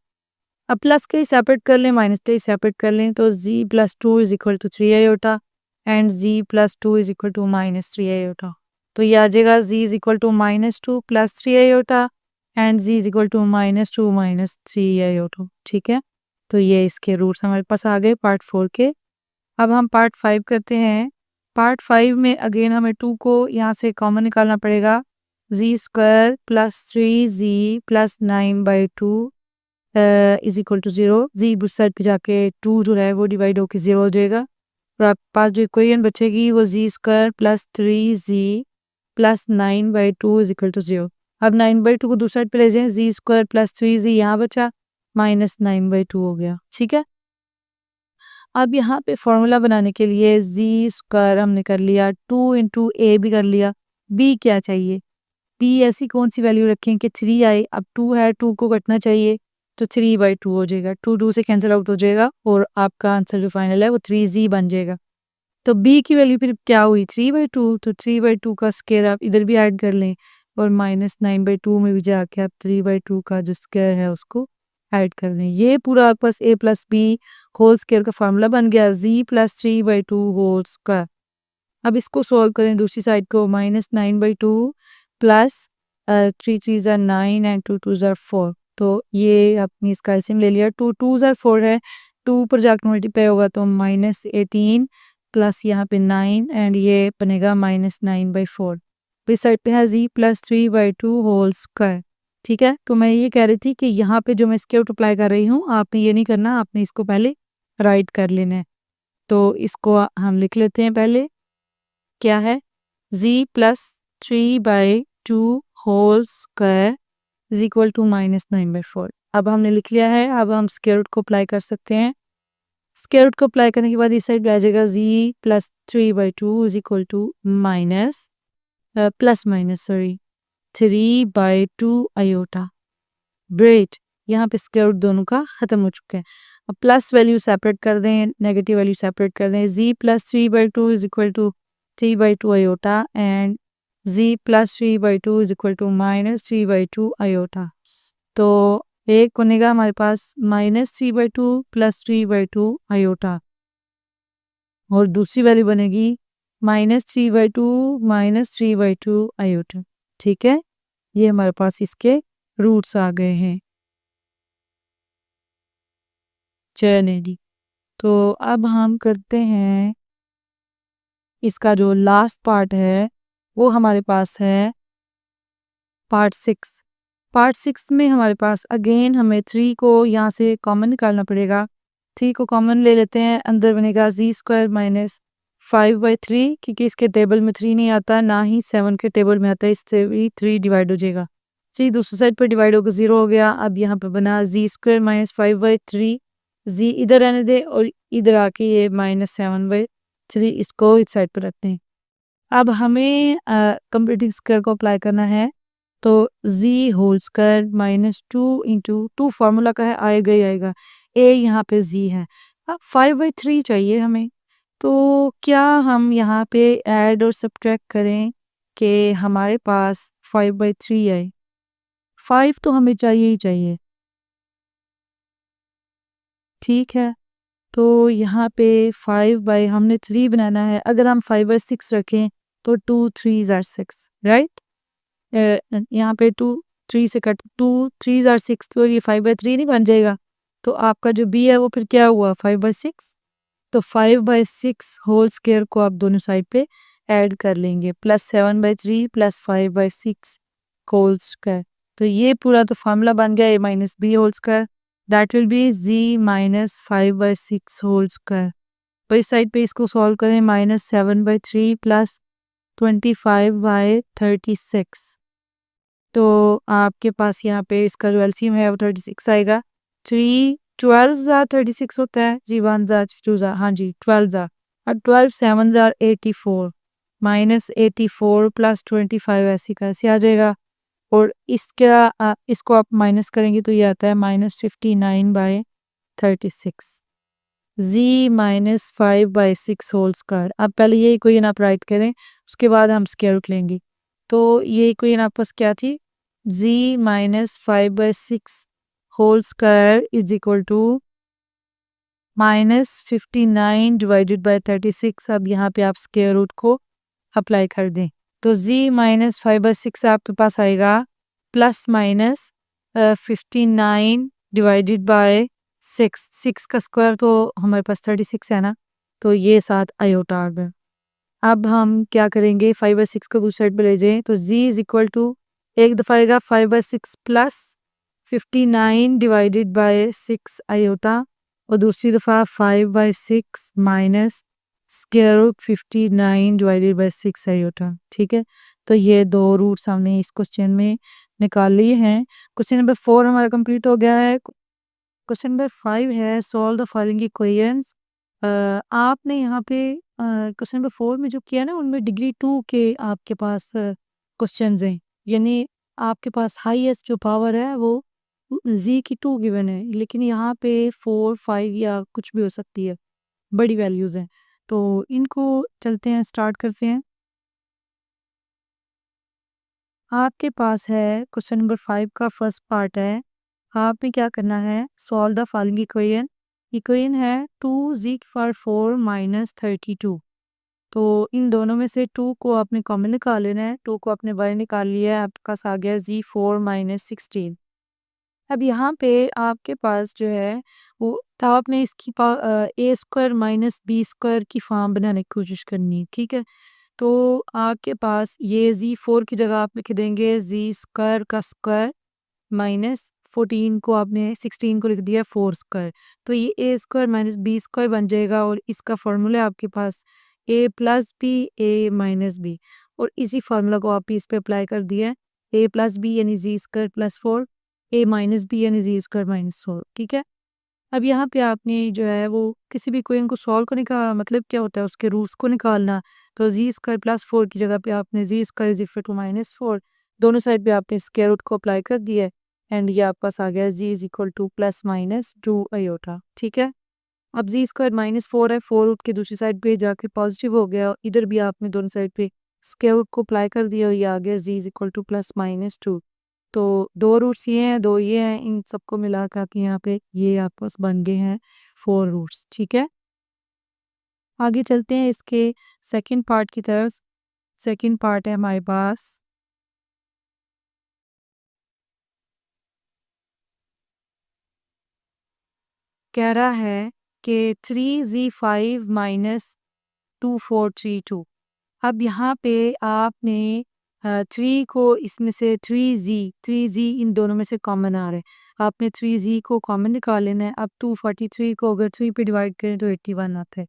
Speaker 1: अब प्लस के ही सेपरेट कर लें, माइनस के ही सेपरेट कर लें, तो z plus 2 is equal to 3 iota and z plus 2 is equal to minus 3 iota. तो ये आ जाएगा z is equal to minus 2 plus 3 iota and z is equal to minus 2 minus 3 iota, ठीक है। तो ये इसके रूट्स हमारे पास आ गए पार्ट 4 के। अब हम पार्ट 5 करते हैं। पार्ट 5 में अगेन हमें 2 को यहाँ से कॉमन निकालना पड़ेगा, z square plus 3z plus 9/2 is equal to 0। जी बुस साइड पे जाके 2 जो है वो डिवाइड होके 0 हो जाएगा, और आपके पास जो इक्वेशन बचेगी वो z square plus 3z plus 9/2 is equal to 0। अब 9/2 को दूसरी साइड पे ले जाएं, z स्क्वायर प्लस 3z यहाँ बचा, माइनस 9/2 हो गया, ठीक है। अब यहाँ पे फॉर्मूला बनाने के लिए z स्क्वायर हमने कर लिया, 2 इंटू a भी कर लिया, b क्या चाहिए, b ऐसी कौन सी वैल्यू रखें कि 3 आए। अब 2 है, 2 को कटना चाहिए तो 3/2 हो जाएगा, 2 से कैंसिल आउट हो जाएगा और आपका आंसर जो फाइनल है वो 3z बन जाएगा। तो b की वैल्यू फिर क्या हुई 3/2, तो 3/2 का स्क्वायर आप इधर भी ऐड कर लें और माइनस 9/2 में भी जाके आप 3/2 का जो स्क्वायर है उसको ऐड कर लें। ये पूरा आपके पास a plus B whole square का फार्मूला बन गया, z प्लस 3/2 होल स्क्वायर। अब इसको सॉल्व करें दूसरी साइड को, माइनस 9/2 प्लस 3 3 ज़ा 9 एंड 2 2 ज़ा 4। तो ये आपने इसका एलसीएम ले लिया, 2 2 ज़ा 4 है, 2 पर जाकर मल्टीप्लाई होगा तो माइनस 18 प्लस यहाँ पे 9 एंड ये बनेगा माइनस 9/4। इस साइड पे है z प्लस 3/2 होल स्क्वायर, ठीक है। तो मैं ये कह रही थी कि यहाँ पे जो मैं स्क्वायर रूट अप्लाई कर रही हूँ, आपने ये नहीं करना, आपने इसको पहले राइट कर लेना है। तो इसको हम लिख लेते हैं पहले, क्या है z plus 3/2 whole square is equal to minus 9/4। अब हमने लिख लिया है, अब हम स्क्वायर रूट को अप्लाई कर सकते हैं। स्क्वायर रूट को अप्लाई करने के बाद इस साइड आ जाएगा z plus 3/2 is equal to minus plus minus sorry 3/2 iota. Great, यहाँ पे स्क्वायर रूट दोनों का खत्म हो चुका है। अब प्लस वैल्यू सेपरेट कर दें, नेगेटिव वैल्यू सेपरेट कर दें, z plus 3/2 is equal to 3/2 iota and z plus 3/2 is equal to minus 3/2 iota. तो एक बनेगा हमारे पास माइनस 3/2 प्लस 3/2 आयोटा, और दूसरी वैल्यू बनेगी माइनस 3/2 आयोटा, ठीक है। ये हमारे पास इसके रूट्स आ गए हैं। चलिए जी, तो अब हम करते हैं इसका जो लास्ट पार्ट है वो हमारे पास है पार्ट 6। पार्ट 6 में हमारे पास अगेन हमें 3 को यहाँ से कॉमन निकालना पड़ेगा। 3 को कॉमन ले लेते हैं, अंदर बनेगा z स्क्वायर माइनस 5/3 क्योंकि इसके टेबल में 3 नहीं आता, ना ही 7 के टेबल में आता है, इससे भी 3 डिवाइड हो जाएगा। जी दूसरी साइड पर डिवाइड होकर 0 हो गया। अब यहाँ पे बना z² माइनस 5/3, z इधर रहने दे और इधर आके ये -7/3 इसको इस साइड पर रखते हैं। अब हमें कंप्लीटिंग स्क्वायर को अप्लाई करना है, तो z whole square -2 into 2 formula का है, आएगा ही आएगा, a यहाँ पे z है। अब 5/3 चाहिए हमें, तो क्या हम यहाँ पे ऐड और सब्ट्रैक्ट करें कि हमारे पास 5/3 आए। 5 तो हमें चाहिए ही चाहिए, ठीक है। तो यहाँ पे 5 हमने 3 बनाना है, अगर हम 5/6 रखें तो 2 3s are 6, राइट। यहाँ पे 2 3 से कट 2 3s are 6, तो ये 5/3 नहीं बन जाएगा। तो आपका जो b है वो फिर क्या हुआ 5/6। तो 5/6 होल स्क्वायर को आप दोनों साइड पे ऐड कर लेंगे, +7/3 + 5/6 होल स्क्वायर। तो ये पूरा तो फार्मूला बन गया a minus b whole square, that will be z minus 5/6 whole square. तो इस साइड पे इसको सॉल्व करें, -7/3 + 25/36। तो आपके पास यहाँ पे इसका जो एलसीएम है वो 36 आएगा। 3 12 आर 36 होता है जी, 1 आर 2 आर, हाँ जी 12 आर, और 12 7 आर 84, -84 + 25 ऐसे का ऐसे आ जाएगा। और इसका इसको आप माइनस करेंगे तो ये आता है -59/36, z माइनस 5/6 होल स्क्वायर। अब पहले ये इक्वेशन आप राइट करें, उसके बाद हम स्क्वायर रूट लेंगे। तो ये इक्वेशन आपके पास क्या थी, z minus 5/6 whole square is equal to -59 divided by 36। अब यहाँ पे आप स्क्वायर रूट को अप्लाई कर दें, तो z माइनस 5/6 आपके पास आएगा +-59 डिवाइडेड बाय 6 का स्क्वायर तो हमारे पास 36 है ना, तो ये 7 आयोटा आ गया। अब हम क्या करेंगे, 5/6 को दूसरी साइड पे ले जाएं, तो z इज इक्वल टू एक दफ़ा आएगा 5/6 + 59 डिवाइडेड बाय 6 आयोटा, और दूसरी दफ़ा 5/6 minus square root 59 divided by 6 iota, ठीक है। तो ये दो रूट्स हमने इस क्वेश्चन में निकाल लिए हैं। क्वेश्चन नंबर 4 हमारा कंप्लीट हो गया है। क्वेश्चन नंबर 5 है, सॉल्व द फॉलोइंग इक्वेशंस। आपने यहाँ पे क्वेश्चन नंबर 4 में जो किया ना, उनमें डिग्री 2 के आपके पास क्वेश्चंस हैं, यानी आपके पास हाईएस्ट जो पावर है वो z की 2 गिवन है, लेकिन यहाँ पे 4 5 या कुछ भी हो सकती है, बड़ी वैल्यूज़ हैं। तो इनको चलते हैं, स्टार्ट करते हैं। आपके पास है क्वेश्चन नंबर 5 का फर्स्ट पार्ट है। आपने क्या करना है, solve the following equation. Equation है 2z⁴ माइनस 32। तो इन दोनों में से 2 को आपने कॉमन निकाल लेना है। 2 को आपने बाहर निकाल लिया है, आपके पास आ गया z⁴ माइनस 16। अब यहाँ पे आपके पास जो है वो, तो आपने इसकी a² माइनस b² की फॉर्म बनाने की कोशिश करनी है, ठीक है। तो आपके पास ये z⁴ की जगह आप लिख देंगे z² का स्क्वायर माइनस 14 को आपने 16 को लिख दिया 4²। तो ये a² माइनस b² बन जाएगा, और इसका फॉर्मूला है आपके पास a plus b a minus b, और इसी फार्मूला को आप इस पे अप्लाई कर दिया, a प्लस b यानी z² plus 4, a minus b यानी z² माइनस 4, ठीक है। अब यहाँ पे आपने जो है वो किसी भी इक्वेशन को सॉल्व करने का मतलब क्या होता है, उसके रूट्स को निकालना। तो z² प्लस 4 की जगह पे आपने z² इज इक्वल टू -4, दोनों साइड पे आपने स्क्वायर रूट को अप्लाई कर दिया, एंड ये आपके पास आ गया z is equal to +-2 iota, ठीक है। अब z² -4 है, 4 रूट के दूसरी साइड पे जाके पॉजिटिव हो गया, इधर भी आपने दोनों साइड पे स्क्वायर रूट को अप्लाई कर दिया, और ये आ गया z इज इक्वल टू +-2। तो 2 रूट्स ये हैं, 2 ये हैं, इन सबको मिला के यहाँ पे ये आपके पास बन गए हैं 4 रूट्स, ठीक है। आगे चलते हैं इसके सेकंड पार्ट की तरफ। सेकंड पार्ट है हमारे पास, कह रहा है कि 3z5 माइनस 2432। अब यहाँ पे आपने 3 को इसमें से 3z इन दोनों में से कॉमन आ रहा है, आपने 3z को कॉमन निकाल लेना है। अब 243 को अगर 3 पे डिवाइड करें तो 81 आता है।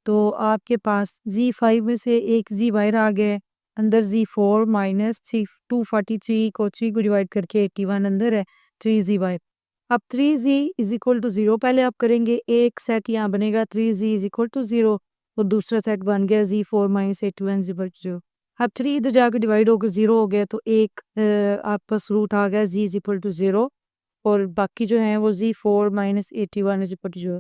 Speaker 1: तो आपके पास Z5 में से एक Z बाहर आ गया है, अंदर Z4 माइनस 243 को 3 को डिवाइड करके 81 अंदर है, 3Z बाहर। अब 3Z इज इक्वल टू 0 पहले आप करेंगे, एक सेट यहाँ बनेगा 3Z इज इक्वल टू 0 और दूसरा सेट बन गया Z4 minus 81 is equal to 0। अब 3 इधर जाकर डिवाइड होकर 0 हो गया, तो एक आपका रूट आ गया Z इज इक्वल टू 0 और बाकी जो है वो Z4 minus 81 is equal to 0।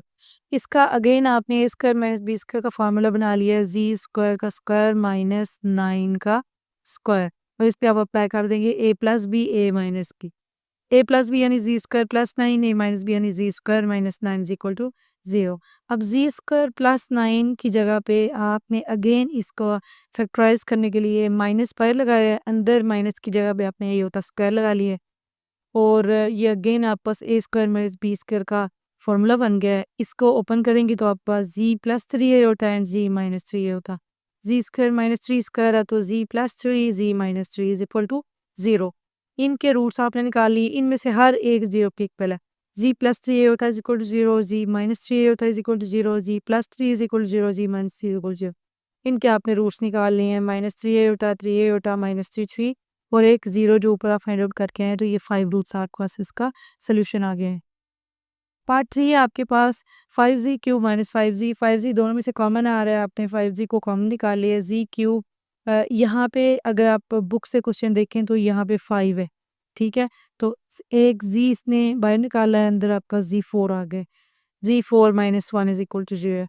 Speaker 1: इसका अगेन आपने ए स्क्वायर माइनस बी स्क्वायर का फार्मूला बना लिया है, Z स्क्वायर का स्क्वायर माइनस 9 का स्क्वायर, और इस पे आप अप्लाई कर देंगे a plus b a minus की, a प्लस बी यानी Z square plus 9, a minus b यानी Z square minus 9 is equal to 0। अब Z स्क्वायर प्लस 9 की जगह पे आपने अगेन इसको फैक्टराइज करने के लिए माइनस पाई लगाया है, अंदर माइनस की जगह पे आपने ये होता स्क्वायर लगा लिए और ये अगेन आप पास ए स्क्वायर माइनस बी स्क्वायर का फॉर्मूला बन गया है। इसको ओपन करेंगे तो आपके पास जी प्लस 3 होता है एंड जी माइनस 3 होता। जी स्क्वायर माइनस 3 स्क्वायर है तो z plus 3 z minus 3 is equal to 0। इनके रूट्स आपने निकाल लिए, इनमें से हर एक 0 के इक्वल है। जी प्लस 3 होता है is equal to 0, z minus 3 होता है is equal to 0, z plus 3 is equal to 0, z minus 3 is equal to 0। इनके आपने रूट्स निकाल लिए हैं, माइनस 3 होता, 3 होता, माइनस 3 3 और एक 0 जो ऊपर आप फाइंड आउट करके आए, तो ये 5 रूट्स आपके पास इसका सोल्यूशन आ गया है। पार्ट 3 है आपके पास 5z क्यूब माइनस 5z दोनों में से कॉमन आ रहा है, आपने 5z को कॉमन निकाल लिया, z क्यूब यहाँ पे अगर आप बुक से क्वेश्चन देखें तो यहाँ पे 5 है, ठीक है। तो एक z इसने बाहर निकाला है, अंदर आपका z4 आ गया, z4 minus 1 is equal to 0।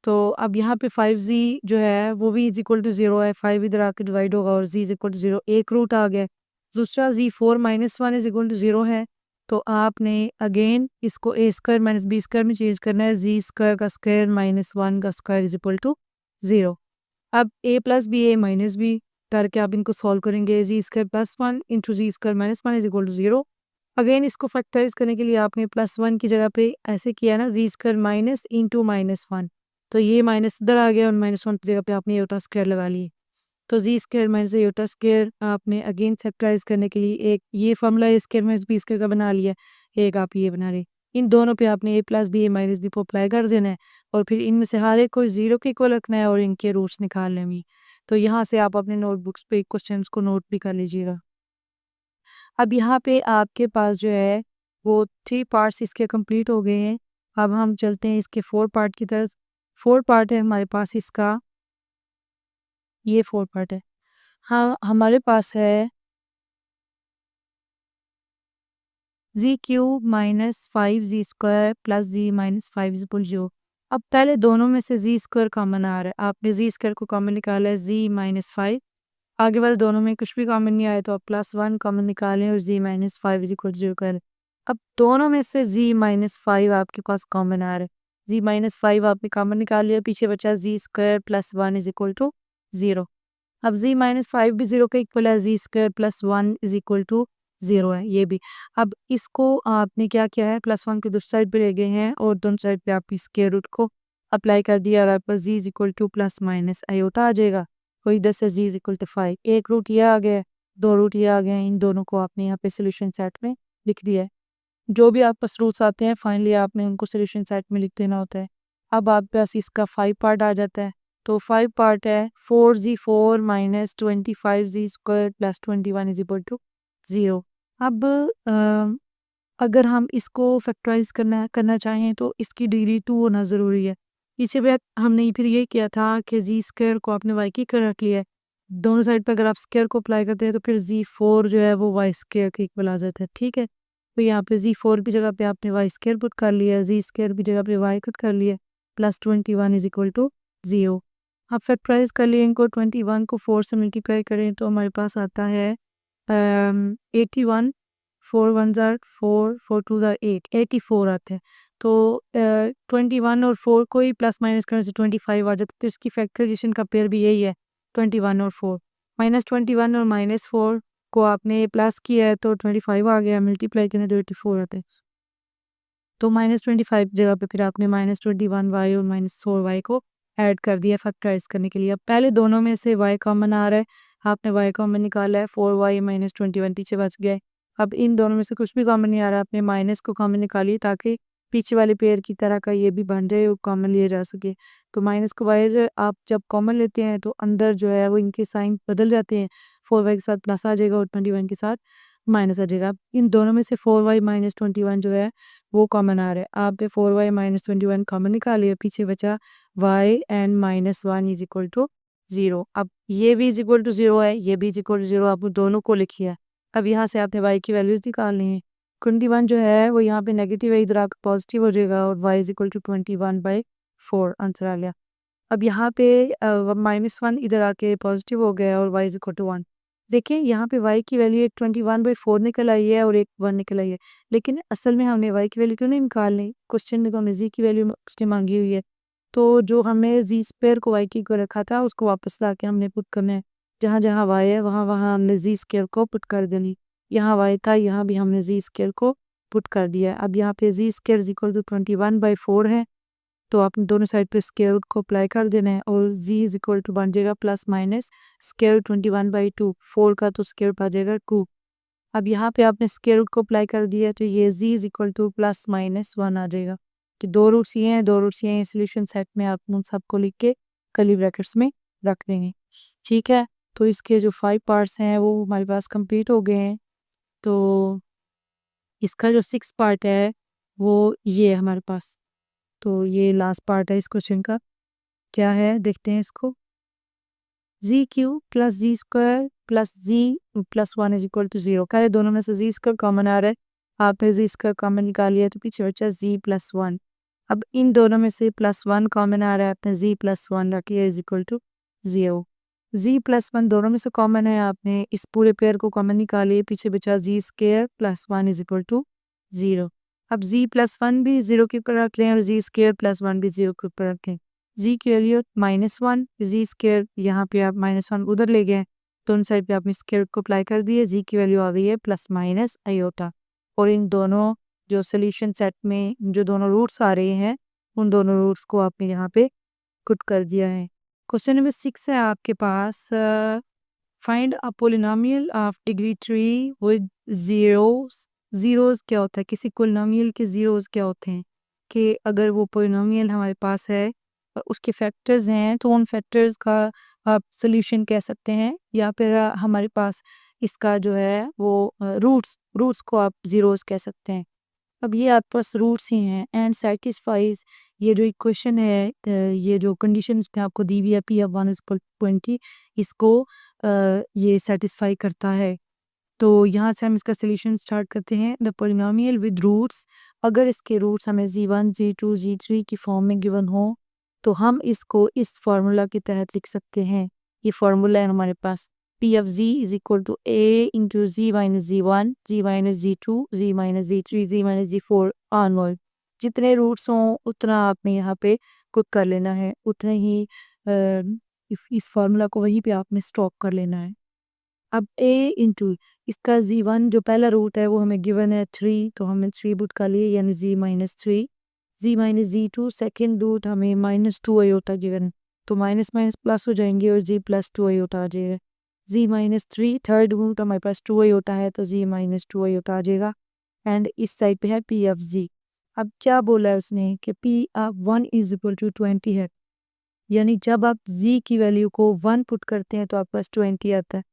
Speaker 1: तो अब यहाँ पे 5z जो है वो भी इज इक्वल टू 0 है, 5 इधर आके डिवाइड होगा और z इज इक्वल टू 0, एक रूट आ गया। दूसरा z4 minus 1 is equal to 0 है, तो आपने अगेन इसको a square minus b square में चेंज करना है, जी स्क्वायर का स्क्वायर माइनस 1 का स्क्वायर इज इक्वल टू 0। अब a plus B A minus b करके आप इनको सॉल्व करेंगे, z square plus 1 into z square minus 1 is equal to 0। Again इसको फैक्टराइज करने के लिए आपने प्लस 1 की जगह पे ऐसे किया ना, जी स्क्वायर माइनस इंटू माइनस 1, तो ये माइनस इधर आ गया और माइनस 1 की जगह पे आपने योटा स्क्वायर लगा लिए। तो जी स्क्वायर माइनस योटा स्क्वायर आपने अगेन फैक्टराइज करने के लिए एक ये फॉर्मूला ए स्क्वायर माइनस बी स्क्वायर का बना लिया, एक आप ये बना रहे। इन दोनों पे आपने ए प्लस बी ए माइनस बी को अप्लाई कर देना है और फिर इनमें से हर एक को 0 के इक्वल रखना है और इनके रूट्स निकाल लेंगे। तो यहाँ से आप अपने नोटबुक्स पे क्वेश्चंस को नोट भी कर लीजिएगा। अब यहाँ पे आपके पास जो है वो 3 पार्ट्स इसके कंप्लीट हो गए हैं। अब हम चलते हैं इसके 4 पार्ट की तरफ। 4 पार्ट है हमारे पास इसका, ये 4 पार्ट है। हाँ, हमारे पास है z cube minus 5 z square plus z minus 5 is equal 0। अब पहले दोनों में से जी स्क्वायर कॉमन आ रहा है, आपने जी स्क्वायर को कॉमन निकाला है, जी माइनस 5। आगे वाले दोनों में कुछ भी कॉमन नहीं आया तो आप प्लस 1 कॉमन निकालें और जी माइनस 5 इज इक्वल 0 करें। अब दोनों में से जी माइनस 5 आपके पास कॉमन आ रहा है, जी माइनस 5 आपने कॉमन निकाल लिया, पीछे बचा z square plus 1 is equal to 0। अब जी माइनस 5 भी 0 के इक्वल है, z square plus 1 is equal to 0 है ये भी। अब इसको आपने क्या किया है, प्लस 1 के दूसरी साइड पे ले गए हैं और दोनों साइड पे आप स्क्वायर रूट को अप्लाई कर दिया और आपके पास z is equal to plus minus iota आ जाएगा। तो इधर से जी इज इक्वल टू 5, एक रूट ये आ गया, 2 रूट ये आ गए हैं, इन दोनों को आपने यहाँ पे सोल्यूशन सेट में लिख दिया है। जो भी आपके पास रूट्स आते हैं फाइनली आपने उनको सोल्यूशन सेट में लिख देना होता है। अब आपके पास इसका 5 पार्ट आ जाता है, तो 5 पार्ट है 4z4 minus 25z square plus 21 is equal to 0। अब अगर हम इसको फैक्टराइज करना चाहें तो इसकी डिग्री 2 होना ज़रूरी है। पीछे भी हमने फिर ये किया था कि जी स्क्वायर को आपने वाई की कर रख लिया है, दोनों साइड पर अगर आप स्क्वायर को अप्लाई करते हैं तो फिर जी4 जो है वो वाई स्क्वायर के इक्वल आ जाता है, ठीक है। तो यहाँ पे जी4 की जगह पे आपने वाई स्क्वायर पुट कर लिया, जी स्क्वायर की जगह पे वाई पुट कर लिया, प्लस 21 इज इक्वल टू 0। आप फैक्टराइज कर लिए इनको, 21 को 4 से मल्टीप्लाई करें तो हमारे पास आता है 81, 4 1 ज़ार 4, 4 2 ज़ार 8, 84 आते हैं। तो 21 और 4 को ही प्लस माइनस करने से 25 आ जाता है, तो इसकी फैक्टराइजेशन का पेयर भी यही है 21 और 4। माइनस 21 और माइनस 4 को आपने प्लस किया है तो 25 आ गया, मल्टीप्लाई करने तो 84 आते हैं। तो -25 जगह पे फिर आपने -21y और -4y को ऐड कर दिया फैक्टराइज करने के लिए। अब पहले दोनों में से y कॉमन आ रहा है, आपने y कॉमन निकाला है, 4y -21 पीछे बच गया है। अब इन दोनों में से कुछ भी कॉमन नहीं आ रहा, आपने माइनस को कॉमन निकालिए ताकि पीछे वाले पेयर की तरह का ये भी बन जाए और कॉमन लिया जा सके। तो माइनस को वाई आप जब कॉमन लेते हैं तो अंदर जो है वो इनके साइन बदल जाते हैं, 4y के साथ प्लस आ जाएगा और 21 के साथ माइनस आ जाएगा। अब इन दोनों में से 4y माइनस 21 जो है वो कॉमन आ रहा है। आपने 4y माइनस 21 कॉमन निकाल लिया, पीछे बचा y and minus 1 is equal to 0। अब ये भी इज इक्वल टू 0 है, ये भी इज इक्वल टू 0, आपने दोनों को लिखिए। अब यहाँ से आपने y की वैल्यूज निकालनी है। 21 जो है वो यहाँ पे नेगेटिव है, इधर आकर पॉजिटिव हो जाएगा और y is equal to 21/4 answer आ गया। अब यहाँ पे -1 इधर आके पॉजिटिव हो गया और y इज इक्वल टू 1। देखिए यहाँ पे y की वैल्यू एक 21/4 निकल आई है और एक 1 निकल आई है, लेकिन असल में हमने y की वैल्यू क्यों नहीं निकालनी? क्वेश्चन में तो हमने z की वैल्यू उसने मांगी हुई है, तो जो हमने z स्क्वायर को y की को रखा था उसको वापस ला के हमने पुट करना है। जहाँ जहाँ y है वहाँ वहाँ हमने z स्क्वायर को पुट कर देनी। यहाँ y था, यहाँ भी हमने z स्क्वायर को पुट कर दिया। अब यहाँ पे z square is equal to 21/4 है, तो आपने दोनों साइड पे स्क्वायर रूट को अप्लाई कर देना है और z इज इक्वल टू बन जाएगा प्लस माइनस स्क्वायर 21/2, 4 का तो स्क्वायर रूट आ जाएगा 2। अब यहाँ पे आपने स्क्वायर रूट को अप्लाई कर दिया तो ये z is equal to plus minus 1 आ जाएगा। तो दो रूट्स ये हैं, दो रूट्स ये हैं, सोल्यूशन सेट में आप उन सबको लिख के कर्ली ब्रैकेट्स में रख देंगे। ठीक है, तो इसके जो 5 पार्ट्स हैं वो हमारे पास कंप्लीट हो गए हैं। तो इसका जो 6 पार्ट है वो ये है हमारे पास। तो ये लास्ट पार्ट है इस क्वेश्चन का, क्या है देखते हैं इसको। Z cube plus z square plus z plus 1 is equal to 0। कह रहे दोनों में से जी स्क्वायर कॉमन आ रहा है, आपने जी स्क्वायर कॉमन निकाल लिया तो पीछे बचा जी प्लस 1। अब इन दोनों में से प्लस 1 कॉमन आ रहा है, आपने जी प्लस 1 रखिए is equal to 0। Z plus 1 दोनों में से कॉमन है, आपने इस पूरे पेयर को कॉमन निकालिए, पीछे बचा z square plus 1 is equal to 0। अब z प्लस 1 भी 0 के ऊपर रख लें और z स्क्वायर प्लस 1 भी 0 के ऊपर रखें। z की वैल्यू -1, z स्क्वायर यहाँ पे आप -1 उधर ले गए, दोनों साइड पे आपने स्क्वायर को अप्लाई कर दिए, z की वैल्यू आ गई है प्लस माइनस आयोटा। और इन दोनों जो सोल्यूशन सेट में जो दोनों रूट्स आ रहे हैं उन दोनों रूट्स को आपने यहाँ पे पुट कर दिया है। क्वेश्चन नंबर 6 है आपके पास, find a polynomial of degree 3 with zeros. Zeros क्या होता है? किसी पोलिनोमियल के ज़ीरोज़ क्या होते हैं कि अगर वो पोलिनोमियल हमारे पास है उसके फैक्टर्स हैं तो उन फैक्टर्स का आप सॉल्यूशन कह सकते हैं, या फिर हमारे पास इसका जो है वो रूट्स रूट्स को आप ज़ीरोज़ कह सकते हैं। अब ये आपके पास रूट्स ही हैं एंड सैटिस्फाइज, ये जो इक्वेशन है ये जो कंडीशन इसमें आपको दी हुई है p of 1 is equal to 20, इसको ये सेटिस्फाई करता है। तो यहाँ से हम इसका सॉल्यूशन स्टार्ट करते हैं। द पोलिनोमियल विद रूट्स, अगर इसके रूट्स हमें z1 z2 z3 की फॉर्म में गिवन हो तो हम इसको इस फार्मूला के तहत लिख सकते हैं। ये फार्मूला है हमारे पास, p of z is equal to a into z minus z1 z minus z2 z minus z3 z minus z4 onward. जितने रूट्स हों उतना आपने यहाँ पे कुछ कर लेना है, उतने ही इस फार्मूला को वहीं पे आपने स्टॉक कर लेना है। अब a इंटू इसका z1 जो पहला रूट है वो हमें गिवन है 3, तो हमने 3 पुट कर लिए यानी z minus 3, z minus z2 second root हमें -2 आयोटा गिवन है, तो माइनस माइनस प्लस हो जाएंगे और z प्लस 2 आयोटा आ जाएगा। z माइनस 3 थर्ड रूट हमारे पास 2 आयोटा है तो z माइनस 2 आयोटा आ जाएगा। एंड इस साइड पे है p ऑफ z। अब क्या बोला है उसने कि p of 1 is equal to 20 है, यानी जब आप z की वैल्यू को 1 पुट करते हैं तो आपके पास 20 आता है।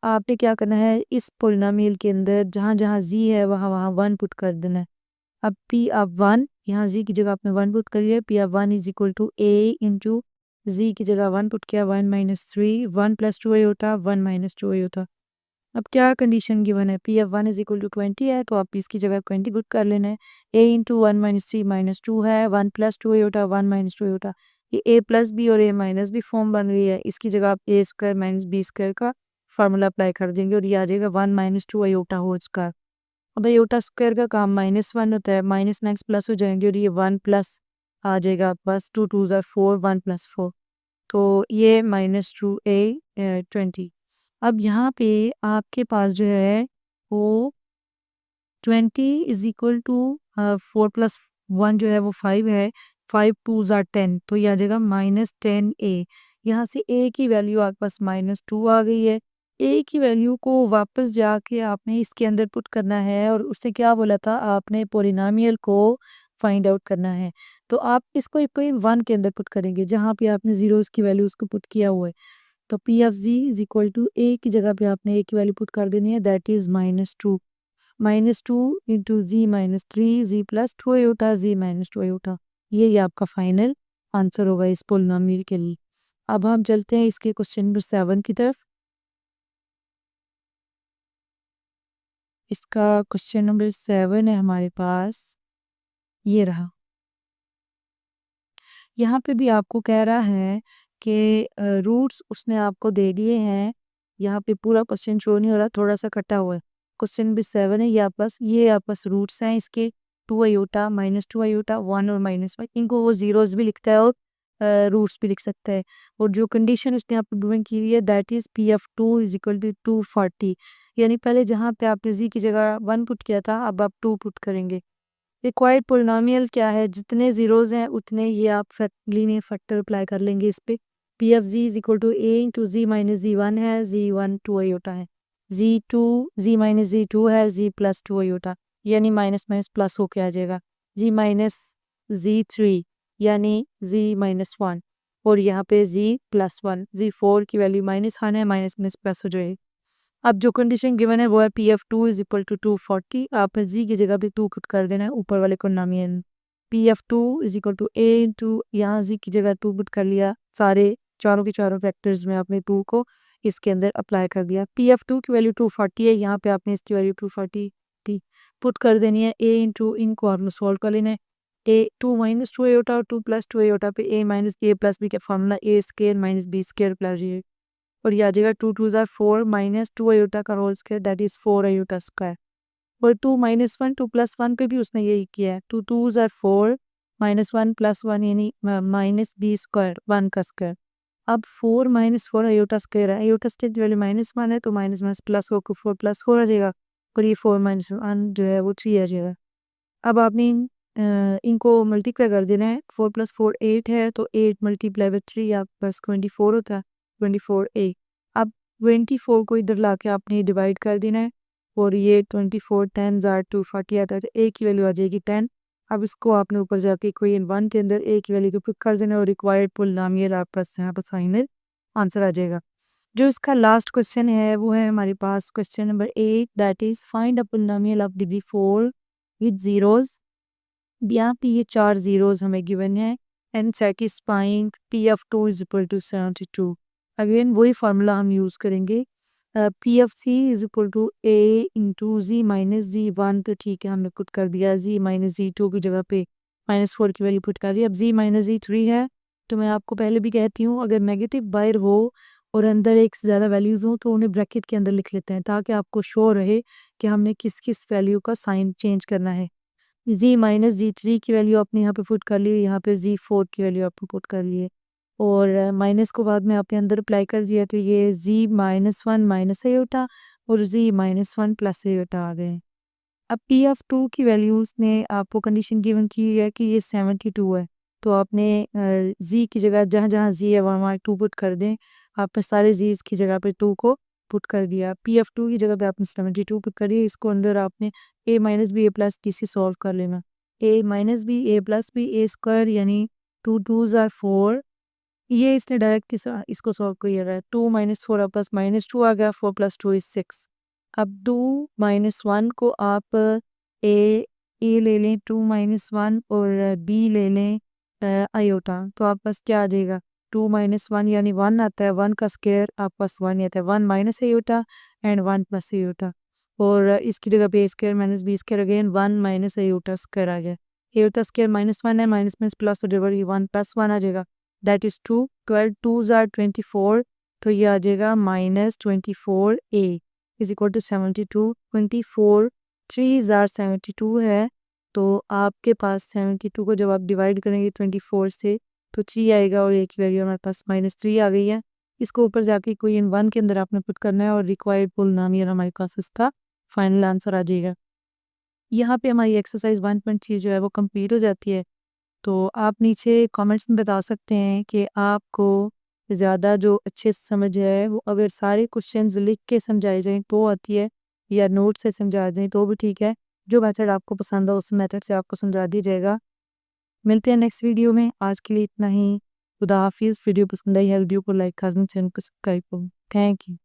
Speaker 1: आपने क्या करना है, इस पोलिनोमियल के अंदर जहाँ जहाँ z है वहाँ वहाँ 1 पुट कर देना है। अब p ऑफ 1, यहाँ z की जगह आपने 1 पुट करिए, p of 1 is equal to a into z की जगह 1 पुट किया 1 minus 3, 1 plus 2 iota 1 minus 2 iota. अब क्या कंडीशन गिवन है, p of 1 is equal to 20 है तो आप इसकी जगह 20 पुट कर लेना है। a इंटू 1 माइनस 3 माइनस 2 है, 1 प्लस 2 आयोटा 1 माइनस 2 आयोटा। ये a प्लस बी और a माइनस बी फॉर्म बन रही है, इसकी जगह आप a square minus b square का फार्मूला अप्लाई कर देंगे और ये आ जाएगा 1 माइनस 2 आयोटा होल स्क्वायर। अब आयोटा स्क्वायर का काम -1 होता है, माइनस नेक्स्ट प्लस हो जाएंगे और ये 1 प्लस आ जाएगा आपके पास, 2 2 ज़ार 4, 1 प्लस 4, तो ये -2a 20। अब यहाँ पे आपके पास जो है वो 20 इज इक्वल टू 4 प्लस 1 जो है वो 5 है, 5 2 ज़ार 10, तो ये आ जाएगा -10a। यहाँ से a की वैल्यू आपके पास -2 आ गई है। a की वैल्यू को वापस जाके आपने इसके अंदर पुट करना है और उसने क्या बोला था, आपने पोलिनोमियल को फाइंड आउट करना है। तो आप इसको कोई 1 के अंदर पुट करेंगे, जहाँ पे आपने ज़ीरोज़ की वैल्यूज़ को पुट किया हुआ है। तो p of z is equal to a की जगह पे आपने ए की वैल्यू पुट कर देनी है, that is -2। -2 into z -3 z plus 2 iota z -2 iota. ये आपका फाइनल आंसर होगा इस पोलिनोमियल के लिए। अब हम चलते हैं इसके क्वेश्चन नंबर 7 की तरफ। इसका क्वेश्चन नंबर 7 है हमारे पास, ये रहा। यहाँ पे भी आपको कह रहा है कि रूट्स उसने आपको दे दिए हैं। यहाँ पे पूरा क्वेश्चन शो नहीं हो रहा, थोड़ा-सा कटा हुआ है। क्वेश्चन भी 7 है, ये आपके पास रूट्स हैं इसके 2 आयोटा, -2 आयोटा, 1 और -1। इनको वो ज़ीरोज़ भी लिखता है और रूट्स भी लिख सकता है। और जो कंडीशन उसने यहाँ पे गिवन की हुई है, that is p of 2 is equal to 240। यानी पहले जहाँ पे आपने ज़ी की जगह 1 पुट किया था, अब आप 2 पुट करेंगे। रिक्वायर्ड पोलिनोमियल क्या है, जितने ज़ीरोज़ हैं उतने ये आप लीनियर फैक्टर अप्लाई कर लेंगे इस पे। P of z is equal to a into z minus ज़ी1 है, ज़ी1 2 आयोटा है, ज़ी2 ज़ी माइनस ज़ी2 है, ज़ी प्लस 2 आयोटा, यानी माइनस माइनस प्लस होके आ जाएगा। ज़ी माइनस ज़ी3 यानी ज़ी -1 और यहाँ पे ज़ी प्लस 1, ज़ी4 की वैल्यू माइनस आना है, माइनस माइनस प्लस हो जाएगी। अब जो कंडीशन गिवन है वो है p of 2 is equal to 240। आपने जी की जगह पे 2 पुट कर देना है ऊपर वाले polynomial. P of 2 is equal to a into यहाँ जी की जगह 2 पुट कर लिया, सारे चारों के चारों फैक्टर्स में आपने 2 को इसके अंदर अप्लाई कर दिया। पी एफ 2 की वैल्यू 240 है, यहाँ पे आपने इसकी वैल्यू 240 पुट कर देनी है। ए इंटू इनको आपने सॉल्व कर लेना है। ए 2 माइनस 2 एटा और 2 प्लस 2 एटा पे a minus a plus b का formula a square minus b square plus a, और ये आ जाएगा 2 2 ज़ार 4 माइनस 2 आयोटा का whole square that is 4 iota square. और 2 माइनस 1 2 प्लस 1 पे भी उसने यही किया है। 2 2 ज़ार 4 माइनस 1 प्लस 1 यानी माइनस बी स्क्वायर 1 का स्क्वायर। अब 4 माइनस 4 आयोटा स्क्वायर है, आयोटा स्क्वायर की वैल्यू -1 है तो माइनस माइनस प्लस होकर 4 प्लस 4 आ जाएगा, और ये 4 माइनस 1 जो है वो 3 आ जाएगा। अब आपने इनको मल्टीप्लाई कर देना है। 4 प्लस 4 8 है, तो 8 मल्टीप्लाई बाय 3 आपके पास 24 होता है, 24a। अब 24 को इधर लाके आपने डिवाइड कर देना है, और ये 24 10 ज़ार 240 आता है, तो a की वैल्यू आ जाएगी 10। अब इसको आपने ऊपर जाके कोई 1 के अंदर a की वैल्यू को पुट कर देना, और रिक्वायर्ड पोलिनोमियल आपके पास यहाँ पर फाइनल आंसर आ जाएगा। जो इसका लास्ट क्वेश्चन है वो है हमारे पास question number 8, that is find a polynomial of degree 4 with zeros. यहाँ पे ये 4 ज़ीरोज़ हमें गिवन है and satisfying p of 2 is equal to 72। Again वही फार्मूला हम यूज़ करेंगे। P of c is equal to a into z minus z one, तो ठीक है हमने पुट कर दिया। जी माइनस जी टू की जगह पे -4 की वैल्यू पुट कर दी। अब जी माइनस जी 3 है, तो मैं आपको पहले भी कहती हूँ अगर नेगेटिव बाहर हो और अंदर एक से ज़्यादा वैल्यूज़ हो तो उन्हें ब्रैकेट के अंदर लिख लेते हैं, ताकि आपको शो रहे कि हमने किस किस वैल्यू का साइन चेंज करना है। जी माइनस जी 3 की वैल्यू आपने यहाँ पे पुट कर ली, यहाँ पे जी 4 की वैल्यू आपने पुट कर ली है, और माइनस को बाद में आपने अंदर अप्लाई कर दिया, तो ये जी -1 माइनस आयोटा और जी -1 प्लस आयोटा आ गए। अब पी ऑफ 2 की वैल्यूज़ ने आपको कंडीशन गिवन की हुई है कि ये 72 है, तो आपने जी की जगह जहाँ-जहाँ जी है वहाँ 2 पुट कर दें। आपने सारे जीज़ की जगह पे 2 को पुट कर दिया। पी ऑफ 2 की जगह पे आपने 72 पुट कर दिया। इसको अंदर आपने ए माइनस बी ए प्लस बी से सॉल्व कर लेना। ए माइनस बी ए प्लस बी ए स्क्वायर यानी 2 2 ज़ार 4, ये इसने डायरेक्ट इसको सॉल्व किया है। 2 माइनस 4 प्लस -2 आ गया, 4 प्लस 2 इज़ 6। अब 2 -1 को आप ए ए ले लें 2 -1 और बी ले लें आयोटा, तो आप पास क्या आ जाएगा 2 -1 यानी 1 आता है, 1 का स्क्वायर आपके पास 1 ही आता है, 1 minus iota and 1 plus iota, और इसकी जगह पे a square minus b square again 1 minus iota square आ गया। आयोटा स्क्वायर -1 है, माइनस माइनस प्लस हो जाएगा, ये 1 प्लस 1 आ जाएगा, दैट इज़ 2। 12 2 ज़ार 24, तो ये आ जाएगा -24a इज इक्वल टू 72। 24 3 ज़ार 72 है, तो आपके पास 72 को जब आप डिवाइड करेंगे 24 से तो 3 आएगा, और ए की वैल्यू हमारे पास -3 आ गई है। इसको ऊपर जाके कोई इन 1 के अंदर आपने पुट करना है, और रिक्वायर्ड पोलिनोमियल हमारे पास इसका फाइनल आंसर आ जाएगा। यहाँ पे हमारी एक्सरसाइज 1.3 जो है वो कंप्लीट हो जाती है। तो आप नीचे कमेंट्स में बता सकते हैं कि आपको ज़्यादा जो अच्छे से समझ है वो अगर सारे क्वेश्चंस लिख के समझाए जाएँ तो आती है, या नोट से समझा दें तो भी ठीक है। जो मेथड आपको पसंद हो उस मेथड से आपको समझा दिया जाएगा। मिलते हैं नेक्स्ट वीडियो में। आज के लिए इतना ही। खुदा हाफिज़। वीडियो पसंद आई है वीडियो को लाइक कर दें, चैनल को सब्सक्राइब करें। Thank you.